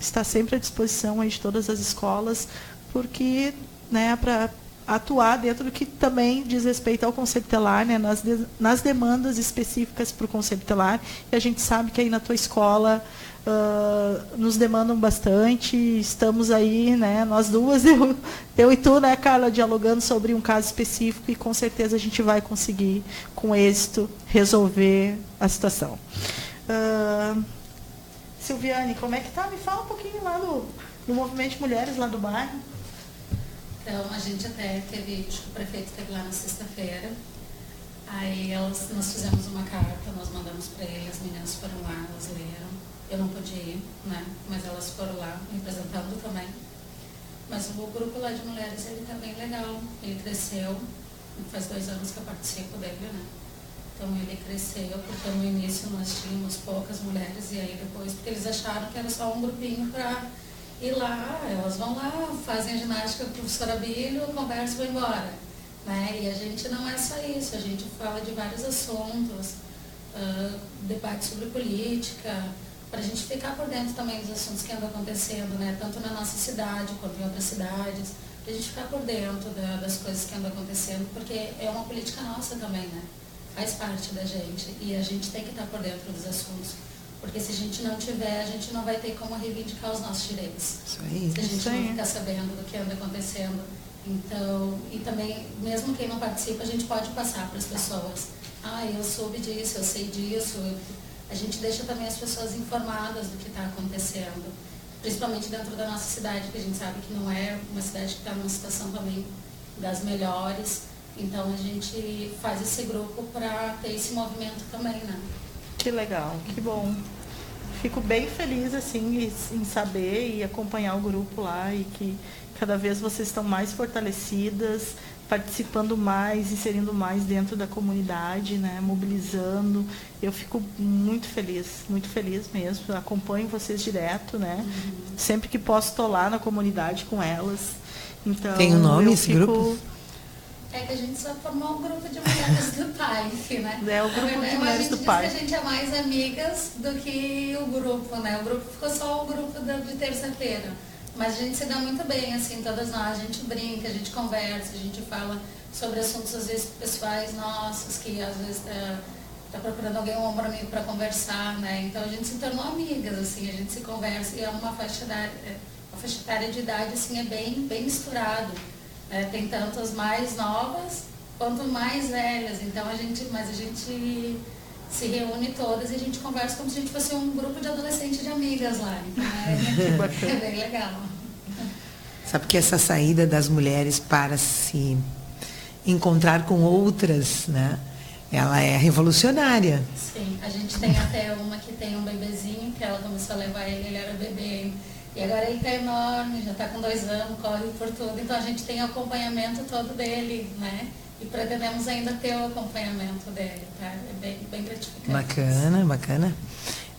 está sempre à disposição aí de todas as escolas, porque, né, para atuar dentro do que também diz respeito ao Conselho Tutelar, né, nas demandas específicas para o Conselho Tutelar. E a gente sabe que aí na tua escola nos demandam bastante, estamos aí, né, nós duas, eu e tu, né, Carla, dialogando sobre um caso específico e com certeza a gente vai conseguir, com êxito, resolver a situação. Silviane, como é que tá? Me fala um pouquinho lá do Movimento de Mulheres lá do bairro. Então, a gente até teve, acho que o prefeito esteve lá na sexta-feira, aí nós fizemos uma carta, nós mandamos para ele, as meninas foram lá, elas leram. Eu não pude ir, né? Mas elas foram lá, me apresentando também. Mas o grupo lá de mulheres, ele está bem legal. Ele cresceu, faz 2 anos que eu participo dele, né? Então ele cresceu, porque no início nós tínhamos poucas mulheres, e aí depois, porque eles acharam que era só um grupinho para ir lá, elas vão lá, fazem a ginástica com o professor Abílio, conversam e vão embora. Né? E a gente não é só isso, a gente fala de vários assuntos, debate sobre política, para a gente ficar por dentro também dos assuntos que andam acontecendo, né? Tanto na nossa cidade quanto em outras cidades, para a gente ficar por dentro das coisas que andam acontecendo, porque é uma política nossa também, né? Faz parte da gente e a gente tem que estar por dentro dos assuntos, porque se a gente não tiver, a gente não vai ter como reivindicar os nossos direitos. Isso aí. Se a gente não ficar sabendo do que anda acontecendo. Então, e também, mesmo quem não participa, a gente pode passar para as pessoas. Eu soube disso, eu sei disso. A gente deixa também as pessoas informadas do que está acontecendo, principalmente dentro da nossa cidade, que a gente sabe que não é uma cidade que está numa situação também das melhores. Então, a gente faz esse grupo para ter esse movimento também, né? Que legal, que bom. Fico bem feliz, assim, em saber e acompanhar o grupo lá e que cada vez vocês estão mais fortalecidas, participando mais, inserindo mais dentro da comunidade, né, mobilizando. Eu fico muito feliz mesmo. Acompanho vocês direto, né? Sempre que posso estou lá na comunidade com elas. Então, tem um nome esse grupo? É que a gente só formou um grupo de mulheres do PAIF, né? É o grupo de mulheres do PAIF. A gente é mais amigas do que o grupo, né? O grupo ficou só o grupo de terça-feira. Mas a gente se dá muito bem, assim, todas nós. A gente brinca, a gente conversa, a gente fala sobre assuntos, às vezes, pessoais nossos, que às vezes tá procurando alguém, um ombro amigo para conversar, né? Então a gente se tornou amigas, assim, a gente se conversa e é uma faixa faixa etária de idade assim, é bem misturado. Tem tanto as mais novas quanto mais velhas. Então a gente se reúne todas e a gente conversa como se a gente fosse um grupo de adolescentes de amigas lá. Então é bem legal. Sabe que essa saída das mulheres para se encontrar com outras, né? Ela é revolucionária. Sim, a gente tem até uma que tem um bebezinho, que ela começou a levar ele era bebê. E agora ele está enorme, já está com 2 anos, corre por tudo. Então a gente tem o acompanhamento todo dele, né? E pretendemos ainda ter o acompanhamento dele, tá? É bem gratificante. Bacana, bacana.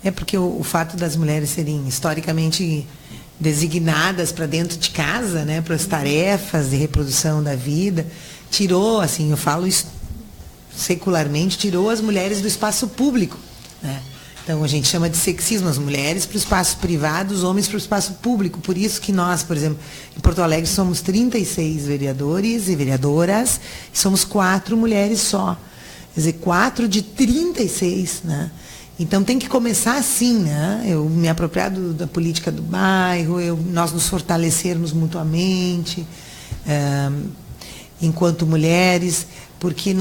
É porque o fato das mulheres serem historicamente designadas para dentro de casa, né? Para as tarefas de reprodução da vida, tirou, assim, eu falo isso secularmente, tirou as mulheres do espaço público, né? Então a gente chama de sexismo, as mulheres para o espaço privado, os homens para o espaço público. Por isso que nós, por exemplo, em Porto Alegre somos 36 vereadores e vereadoras, e somos 4 mulheres só. Quer dizer, 4 de 36, né? Então tem que começar assim, né? Eu me apropriar da política do bairro, nós nos fortalecermos mutuamente, enquanto mulheres, porque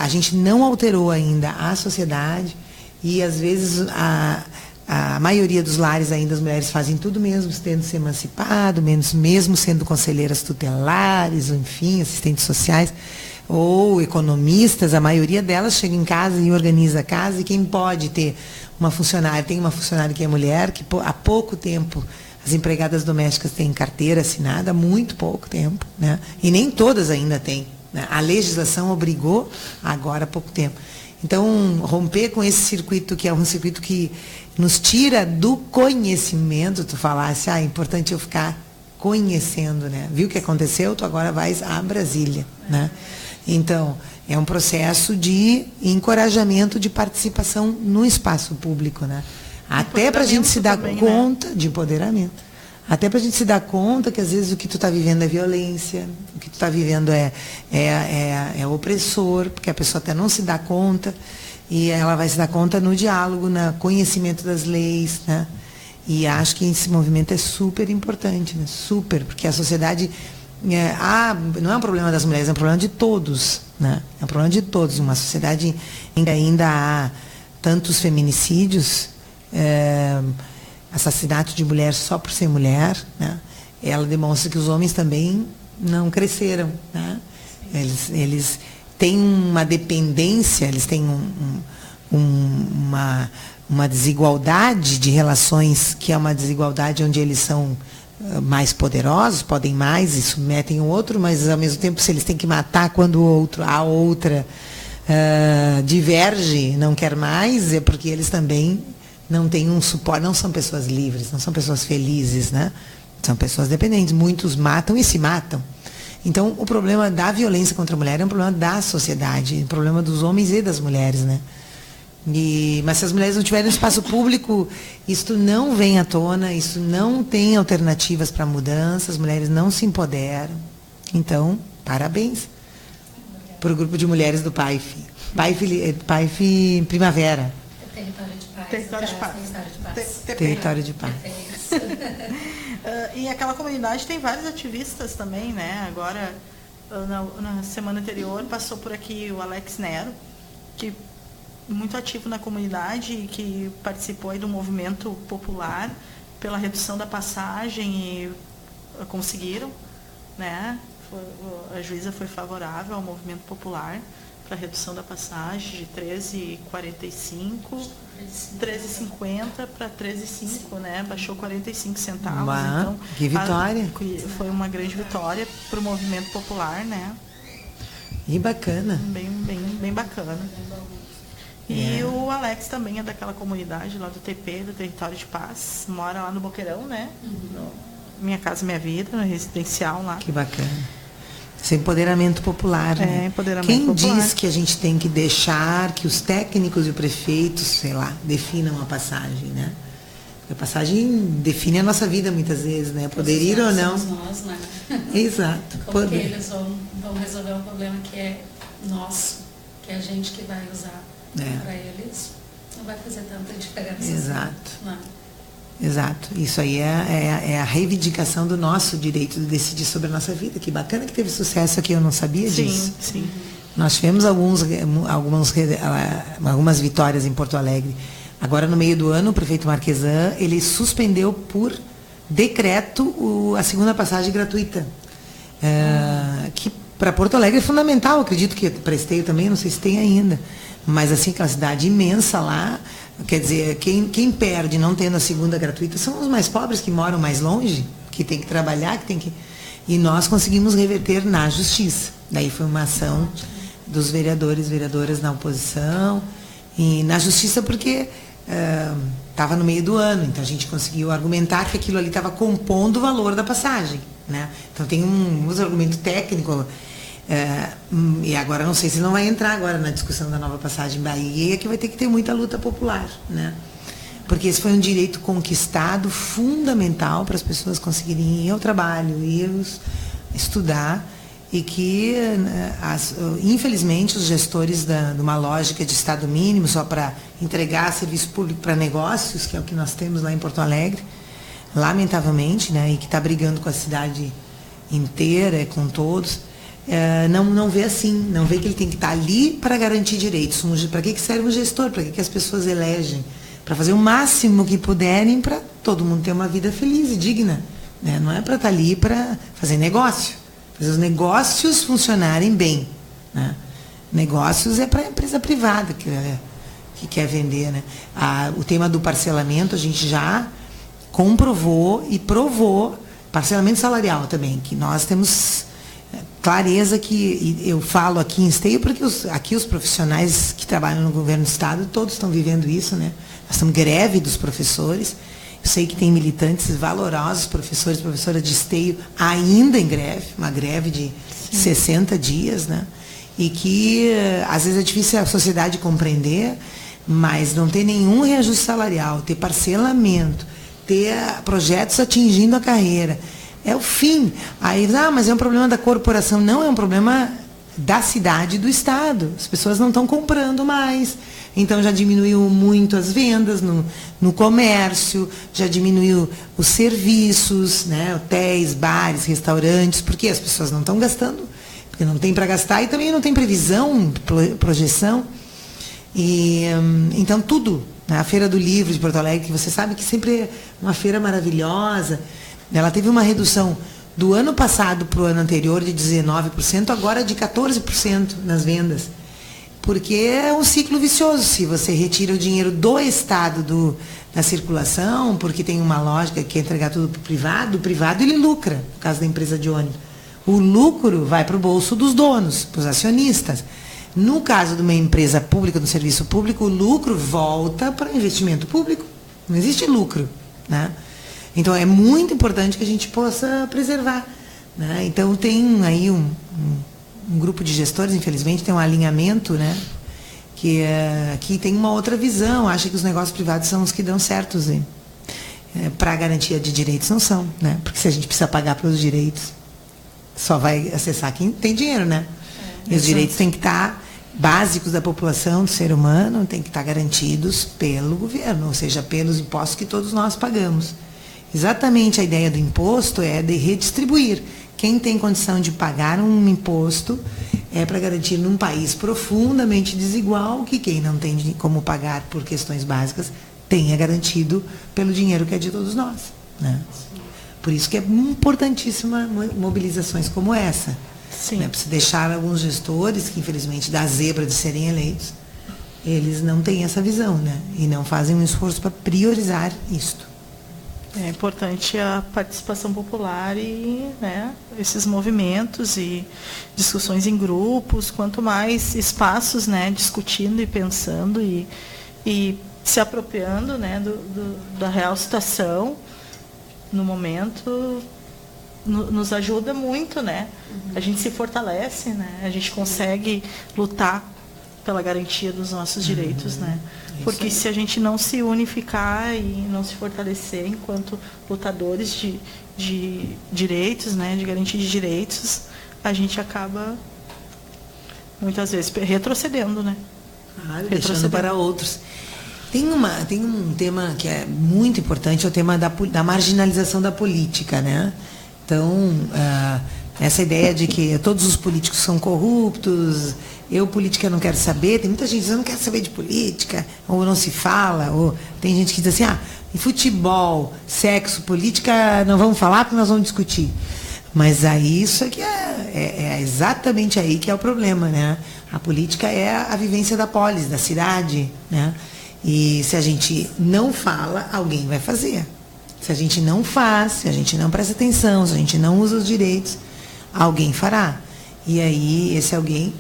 a gente não alterou ainda a sociedade. E, às vezes, a maioria dos lares ainda as mulheres fazem tudo mesmo, tendo se emancipado, mesmo sendo conselheiras tutelares, enfim, assistentes sociais, ou economistas, a maioria delas chega em casa e organiza a casa, e quem pode ter uma funcionária, tem uma funcionária que é mulher, que há pouco tempo as empregadas domésticas têm carteira assinada, há muito pouco tempo, né? E nem todas ainda têm, né? A legislação obrigou agora há pouco tempo. Então, romper com esse circuito, que é um circuito que nos tira do conhecimento, tu falasse, é importante eu ficar conhecendo, né? Viu o que aconteceu? Tu agora vais a Brasília, né? Então, é um processo de encorajamento de participação no espaço público, né? Até para a gente se dar conta, né? De empoderamento. Até para a gente se dar conta que, às vezes, o que tu está vivendo é violência, o que tu está vivendo é opressor, porque a pessoa até não se dá conta, e ela vai se dar conta no diálogo, no conhecimento das leis, né? E acho que esse movimento é super importante, né? Super, porque a sociedade... não é um problema das mulheres, é um problema de todos, né? É um problema de todos. Uma sociedade em que ainda há tantos feminicídios... assassinato de mulher só por ser mulher, né? Ela demonstra que os homens também não cresceram, né? Eles têm uma dependência, eles têm uma desigualdade de relações, que é uma desigualdade onde eles são mais poderosos, podem mais e submetem o outro, mas ao mesmo tempo, se eles têm que matar quando a outra diverge, não quer mais, é porque eles também não têm um suporte, não são pessoas livres, não são pessoas felizes, né? São pessoas dependentes. Muitos matam e se matam. Então, o problema da violência contra a mulher é um problema da sociedade, um problema dos homens e das mulheres, né? Mas se as mulheres não tiverem espaço público, isso não vem à tona, isso não tem alternativas para mudança, as mulheres não se empoderam. Então, parabéns para o grupo de mulheres do PAIF. PAIF Primavera. Território de Paz. Território de Paz. E aquela comunidade tem vários ativistas também, né? Agora, na semana anterior, passou por aqui o Alex Nero, que muito ativo na comunidade e que participou aí do movimento popular pela redução da passagem e conseguiram, né? A juíza foi favorável ao movimento popular para a redução da passagem de 13,45, 13,50 para 13,5, né? Baixou 45 centavos. Então, que vitória! Foi uma grande vitória para o movimento popular, né? E bacana. Bem bacana. E o Alex também é daquela comunidade lá do TP, do Território de Paz, mora lá no Boqueirão, né? Minha Casa Minha Vida, no residencial lá. Que bacana. Esse empoderamento popular, né? Empoderamento Quem popular. diz que a gente tem que deixar que os técnicos e o prefeito, sei lá, definam a passagem, né? Porque a passagem define a nossa vida muitas vezes, né? Poder ir ou não. Somos nós, né? Exato. Como que eles vão resolver um problema que é nosso, que é a gente que vai usar. Para eles não vai fazer tanta diferença. Exato. Não. Exato. Isso aí é a reivindicação do nosso direito de decidir sobre a nossa vida. Que bacana que teve sucesso aqui, eu não sabia disso. Sim. Nós tivemos algumas vitórias em Porto Alegre. Agora, no meio do ano, o prefeito Marquesan, ele suspendeu por decreto a segunda passagem gratuita. Que para Porto Alegre é fundamental, acredito que para Esteio também, não sei se tem ainda. Mas assim, aquela cidade imensa lá, quer dizer, quem perde não tendo a segunda gratuita são os mais pobres que moram mais longe, que tem que trabalhar, e nós conseguimos reverter na justiça. Daí foi uma ação dos vereadoras na oposição, e na justiça porque estava no meio do ano, então a gente conseguiu argumentar que aquilo ali estava compondo o valor da passagem, né? Então tem um argumento técnico, e agora não sei se não vai entrar agora na discussão da nova passagem Bahia, que vai ter que ter muita luta popular, né? Porque esse foi um direito conquistado fundamental para as pessoas conseguirem ir ao trabalho, ir estudar, e que, infelizmente, os gestores de uma lógica de Estado mínimo, só para entregar serviço público para negócios, que é o que nós temos lá em Porto Alegre, lamentavelmente, né, e que está brigando com a cidade inteira, com todos, não vê assim, não vê que ele tem que estar ali para garantir direitos. Para que serve um gestor? Para que as pessoas elegem? Para fazer o máximo que puderem para todo mundo ter uma vida feliz e digna, né? Não é para estar ali para fazer negócio. Fazer os negócios funcionarem bem, né? Negócios é para a empresa privada que quer vender, né? O tema do parcelamento a gente já comprovou e provou, parcelamento salarial também, que nós temos clareza que, eu falo aqui em Esteio porque aqui os profissionais que trabalham no governo do estado, todos estão vivendo isso, né? Nós estamos greve dos professores. Eu sei que tem militantes valorosos, professoras de Esteio, ainda em greve, uma greve de 60 dias, né? E que, às vezes, é difícil a sociedade compreender, mas não ter nenhum reajuste salarial, ter parcelamento, ter projetos atingindo a carreira, é o fim. Aí, mas é um problema da corporação. Não, é um problema da cidade e do estado. As pessoas não estão comprando mais. Então já diminuiu muito as vendas no comércio, já diminuiu os serviços, né? Hotéis, bares, restaurantes, porque as pessoas não estão gastando, porque não tem para gastar e também não tem previsão, projeção. E então tudo, né? A Feira do Livro de Porto Alegre, que você sabe que sempre é uma feira maravilhosa, ela teve uma redução do ano passado para o ano anterior de 19%, agora de 14% nas vendas. Porque é um ciclo vicioso. Se você retira o dinheiro do Estado da circulação, porque tem uma lógica que é entregar tudo para o privado ele lucra, no caso da empresa de ônibus. O lucro vai para o bolso dos donos, para os acionistas. No caso de uma empresa pública, do serviço público, o lucro volta para o investimento público. Não existe lucro, né? Então é muito importante que a gente possa preservar, né? Então tem aí um grupo de gestores, infelizmente, tem um alinhamento, né, que tem uma outra visão, acha que os negócios privados são os que dão certos, para a garantia de direitos não são, né? Porque se a gente precisa pagar pelos direitos, só vai acessar quem tem dinheiro, né? E os direitos têm que estar básicos da população, do ser humano, têm que estar garantidos pelo governo, ou seja, pelos impostos que todos nós pagamos. Exatamente a ideia do imposto é de redistribuir. Quem tem condição de pagar um imposto é para garantir num país profundamente desigual que quem não tem como pagar por questões básicas tenha garantido pelo dinheiro que é de todos nós, né? Por isso que é importantíssima mobilizações como essa. Sim. Né? Para se deixar alguns gestores que, infelizmente, dá zebra de serem eleitos, eles não têm essa visão, né? E não fazem um esforço para priorizar isto. É importante a participação popular e, né, esses movimentos e discussões em grupos, quanto mais espaços, né, discutindo e pensando e se apropriando, né, da real situação no momento, nos ajuda muito, né? A gente se fortalece, né? A gente consegue lutar pela garantia dos nossos direitos, né? Porque se a gente não se unificar e não se fortalecer enquanto lutadores de direitos, né, de garantia de direitos, a gente acaba muitas vezes retrocedendo, né? Claro, deixando para outros. Tem um tema que é muito importante, é o tema da marginalização da política, né? Então, essa ideia de que todos os políticos são corruptos, política não quero saber, tem muita gente que diz, eu não quero saber de política, ou não se fala, ou tem gente que diz assim, em futebol, sexo, política, não vamos falar porque nós vamos discutir. Mas aí isso aqui é exatamente aí que é o problema, né? A política é a vivência da polis, da cidade, né? E se a gente não fala, alguém vai fazer. Se a gente não faz, se a gente não presta atenção, se a gente não usa os direitos, alguém fará. E aí, esse alguém,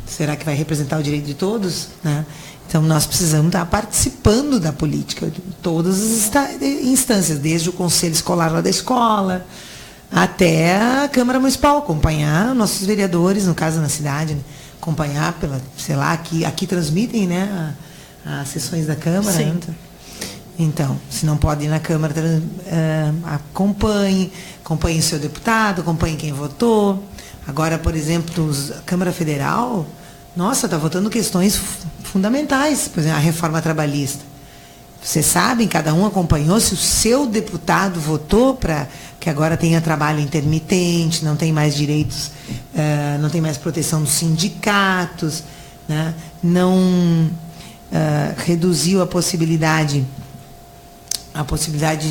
será que vai representar o direito de todos? Né? Então, nós precisamos estar participando da política, de todas as instâncias, desde o conselho escolar lá da escola, até a Câmara Municipal, acompanhar nossos vereadores, no caso na cidade, né? Acompanhar pela, sei lá, aqui transmitem, né, as sessões da Câmara. Sim. Né? Então, se não pode ir na Câmara, acompanhe o seu deputado, acompanhe quem votou. Agora, por exemplo, a Câmara Federal, nossa, está votando questões fundamentais, por exemplo, a reforma trabalhista. Vocês sabem, cada um acompanhou, se o seu deputado votou para que agora tenha trabalho intermitente, não tem mais direitos, não tem mais proteção dos sindicatos, né? Não reduziu a possibilidade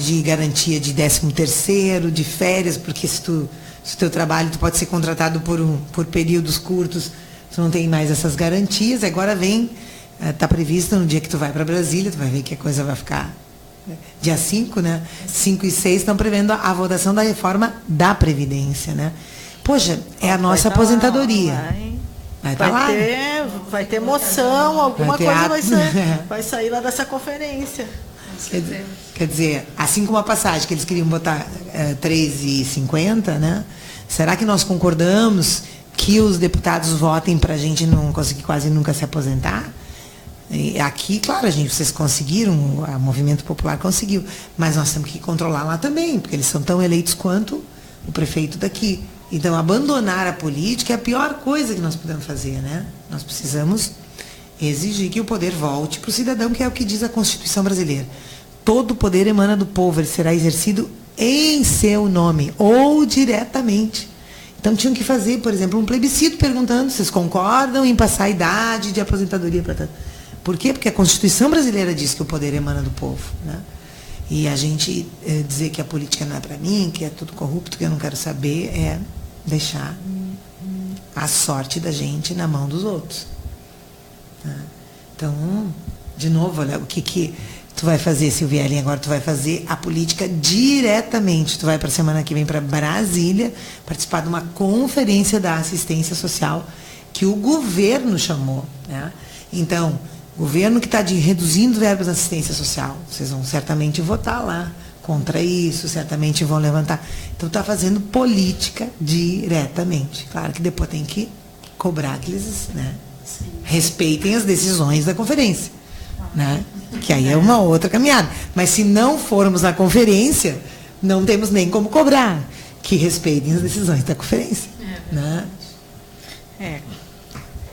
de garantia de 13º, de férias, porque se o teu trabalho tu pode ser contratado por períodos curtos, tu não tem mais essas garantias. Agora está previsto no dia que tu vai para Brasília, tu vai ver que a coisa vai ficar dia 5, né? 5 e 6 estão prevendo a votação da reforma da Previdência, né? Poxa, é a nossa aposentadoria. Vai ter moção, alguma coisa vai sair lá dessa conferência. Quer dizer, assim como a passagem que eles queriam botar 3,50, né? Será que nós concordamos que os deputados votem para a gente não conseguir quase nunca se aposentar? E aqui, claro, vocês conseguiram, o Movimento Popular conseguiu, mas nós temos que controlar lá também, porque eles são tão eleitos quanto o prefeito daqui. Então, abandonar a política é a pior coisa que nós podemos fazer, né? Nós precisamos exigir que o poder volte para o cidadão, que é o que diz a Constituição brasileira. Todo poder emana do povo, ele será exercido em seu nome, ou diretamente. Então, tinham que fazer, por exemplo, um plebiscito perguntando se vocês concordam em passar a idade de aposentadoria para tanto. Por quê? Porque a Constituição brasileira diz que o poder emana do povo, né? E a gente dizer que a política não é para mim, que é tudo corrupto, que eu não quero saber, é deixar a sorte da gente na mão dos outros. Né? Então, de novo, olha, o que tu vai fazer, Silvielen? Agora tu vai fazer a política diretamente. Tu vai para a semana que vem para Brasília participar de uma conferência da assistência social que o governo chamou, né? Então, governo que está reduzindo verbas da assistência social, vocês vão certamente votar lá contra isso, certamente vão levantar. Então, está fazendo política diretamente. Claro que depois tem que cobrar que eles, né, respeitem as decisões da conferência, né? Que aí é uma outra caminhada. Mas se não formos à conferência, não temos nem como cobrar que respeitem as decisões da conferência. Né?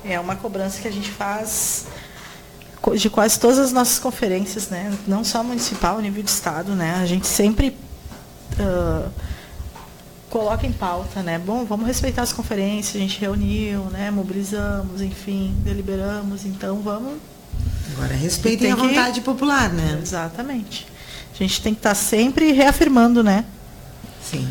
É uma cobrança que a gente faz de quase todas as nossas conferências, né? Não só municipal, a nível de estado, né? A gente sempre coloca em pauta, né? Bom, vamos respeitar as conferências, a gente reuniu, né? Mobilizamos, enfim, deliberamos, então vamos. Agora respeitem a vontade popular, né? Exatamente. A gente tem que estar sempre reafirmando, né? Sim.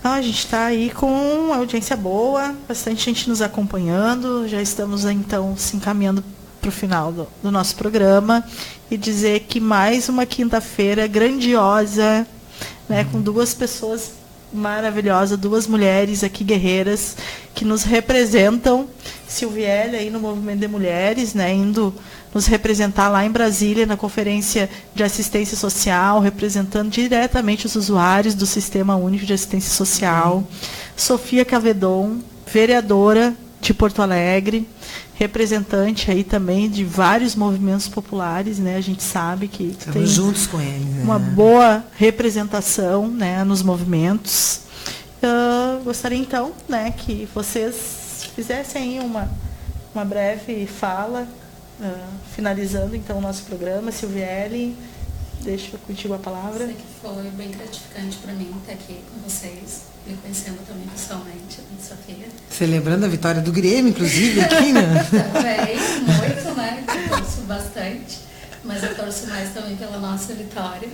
A gente está aí com audiência boa, bastante gente nos acompanhando, já estamos então se encaminhando para o final do nosso programa e dizer que mais uma quinta-feira grandiosa, né, com duas pessoas maravilhosas, duas mulheres aqui guerreiras que nos representam, Silvielen aí no Movimento de Mulheres, né, indo nos representar lá em Brasília na Conferência de Assistência Social, representando diretamente os usuários do Sistema Único de Assistência Social. Sofia Cavedon, vereadora de Porto Alegre, representante aí também de vários movimentos populares, né? A gente sabe que estamos tem juntos com eles, né? Uma boa representação, né, nos movimentos. Gostaria então, né, que vocês fizessem aí uma breve fala finalizando então o nosso programa. Silviele, deixo contigo a palavra. Sei que foi bem gratificante para mim estar aqui com vocês, me conhecendo também pessoalmente, Sofia. Celebrando a vitória do Grêmio, inclusive, aqui, né? Também, muito, né? Eu torço bastante, mas eu torço mais também pela nossa vitória,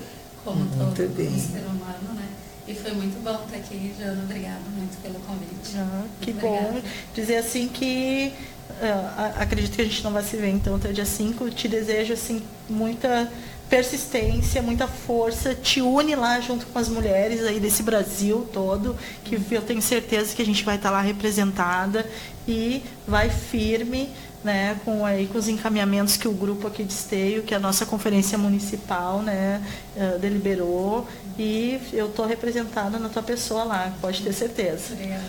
como todo ser humano, né? E foi muito bom estar aqui, Jana. Obrigada muito pelo convite. Que bom. Dizer assim que acredito que a gente não vai se ver então até dia 5. Te desejo assim muita persistência, muita força. Te une lá junto com as mulheres aí desse Brasil todo, que eu tenho certeza que a gente vai estar lá representada, e vai firme, né, com os encaminhamentos que o grupo aqui de Esteio, que a nossa conferência municipal, né, deliberou, e eu estou representada na tua pessoa lá, pode ter certeza. Obrigada.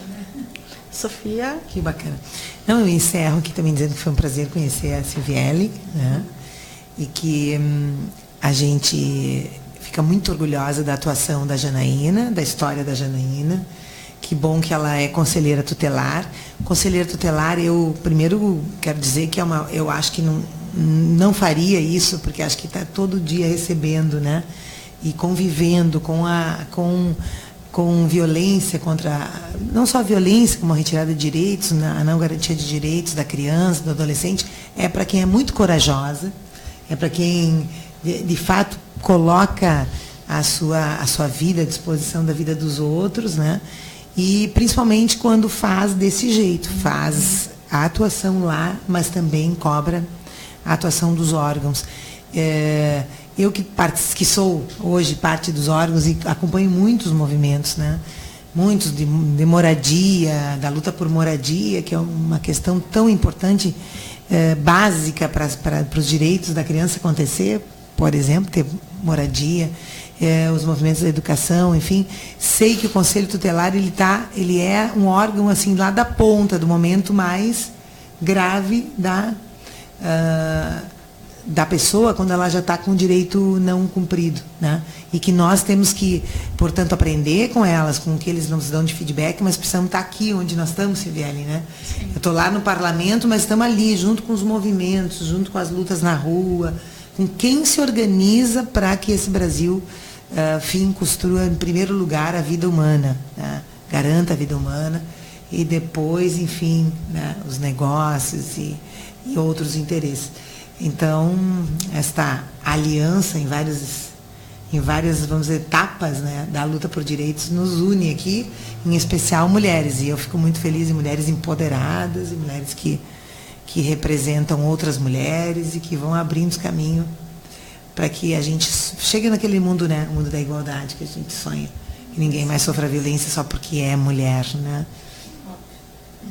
Sofia? Que bacana. Não, eu encerro aqui também dizendo que foi um prazer conhecer a Silviele, né, e que a gente fica muito orgulhosa da atuação da Janaína, da história da Janaína. Que bom que ela é conselheira tutelar. Conselheira tutelar, eu primeiro quero dizer que eu acho que não faria isso, porque acho que está todo dia recebendo, né? E convivendo com violência contra, não só a violência, como a retirada de direitos, a não garantia de direitos da criança, do adolescente, é para quem é muito corajosa, é para quem, de fato, coloca a sua vida à disposição da vida dos outros, né? E principalmente quando faz desse jeito, faz a atuação lá, mas também cobra a atuação dos órgãos. Eu que sou hoje parte dos órgãos e acompanho muitos movimentos, né? Muitos de moradia, da luta por moradia, que é uma questão tão importante, básica para os direitos da criança acontecer, por exemplo, ter moradia. Os movimentos da educação, enfim, sei que o Conselho Tutelar ele é um órgão assim lá da ponta, do momento mais grave da pessoa, quando ela já está com o direito não cumprido, né? E que nós temos que, portanto, aprender com elas, com o que eles nos dão de feedback, mas precisamos estar aqui onde nós estamos, Silviele, né? Sim. Eu estou lá no parlamento, mas estamos ali, junto com os movimentos, junto com as lutas na rua, com quem se organiza para que esse Brasil construa, em primeiro lugar, a vida humana, né? Garanta a vida humana, e depois, enfim, né, os negócios e outros interesses. Então, esta aliança em várias, vamos dizer, etapas, né, da luta por direitos nos une aqui, em especial mulheres. E eu fico muito feliz em mulheres empoderadas, e mulheres que representam outras mulheres e que vão abrindo caminho para que a gente chegue naquele mundo, né, o mundo da igualdade que a gente sonha. Que ninguém mais sofra violência só porque é mulher, né?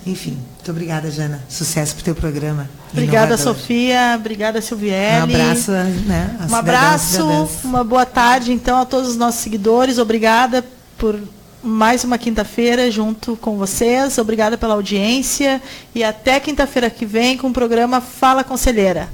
Enfim, muito obrigada, Jana. Sucesso para o teu programa. Obrigada, Sofia. Obrigada, Silviele. Um abraço, né? Um abraço, uma boa tarde, então, a todos os nossos seguidores. Obrigada por mais uma quinta-feira junto com vocês. Obrigada pela audiência. E até quinta-feira que vem com o programa Fala Conselheira.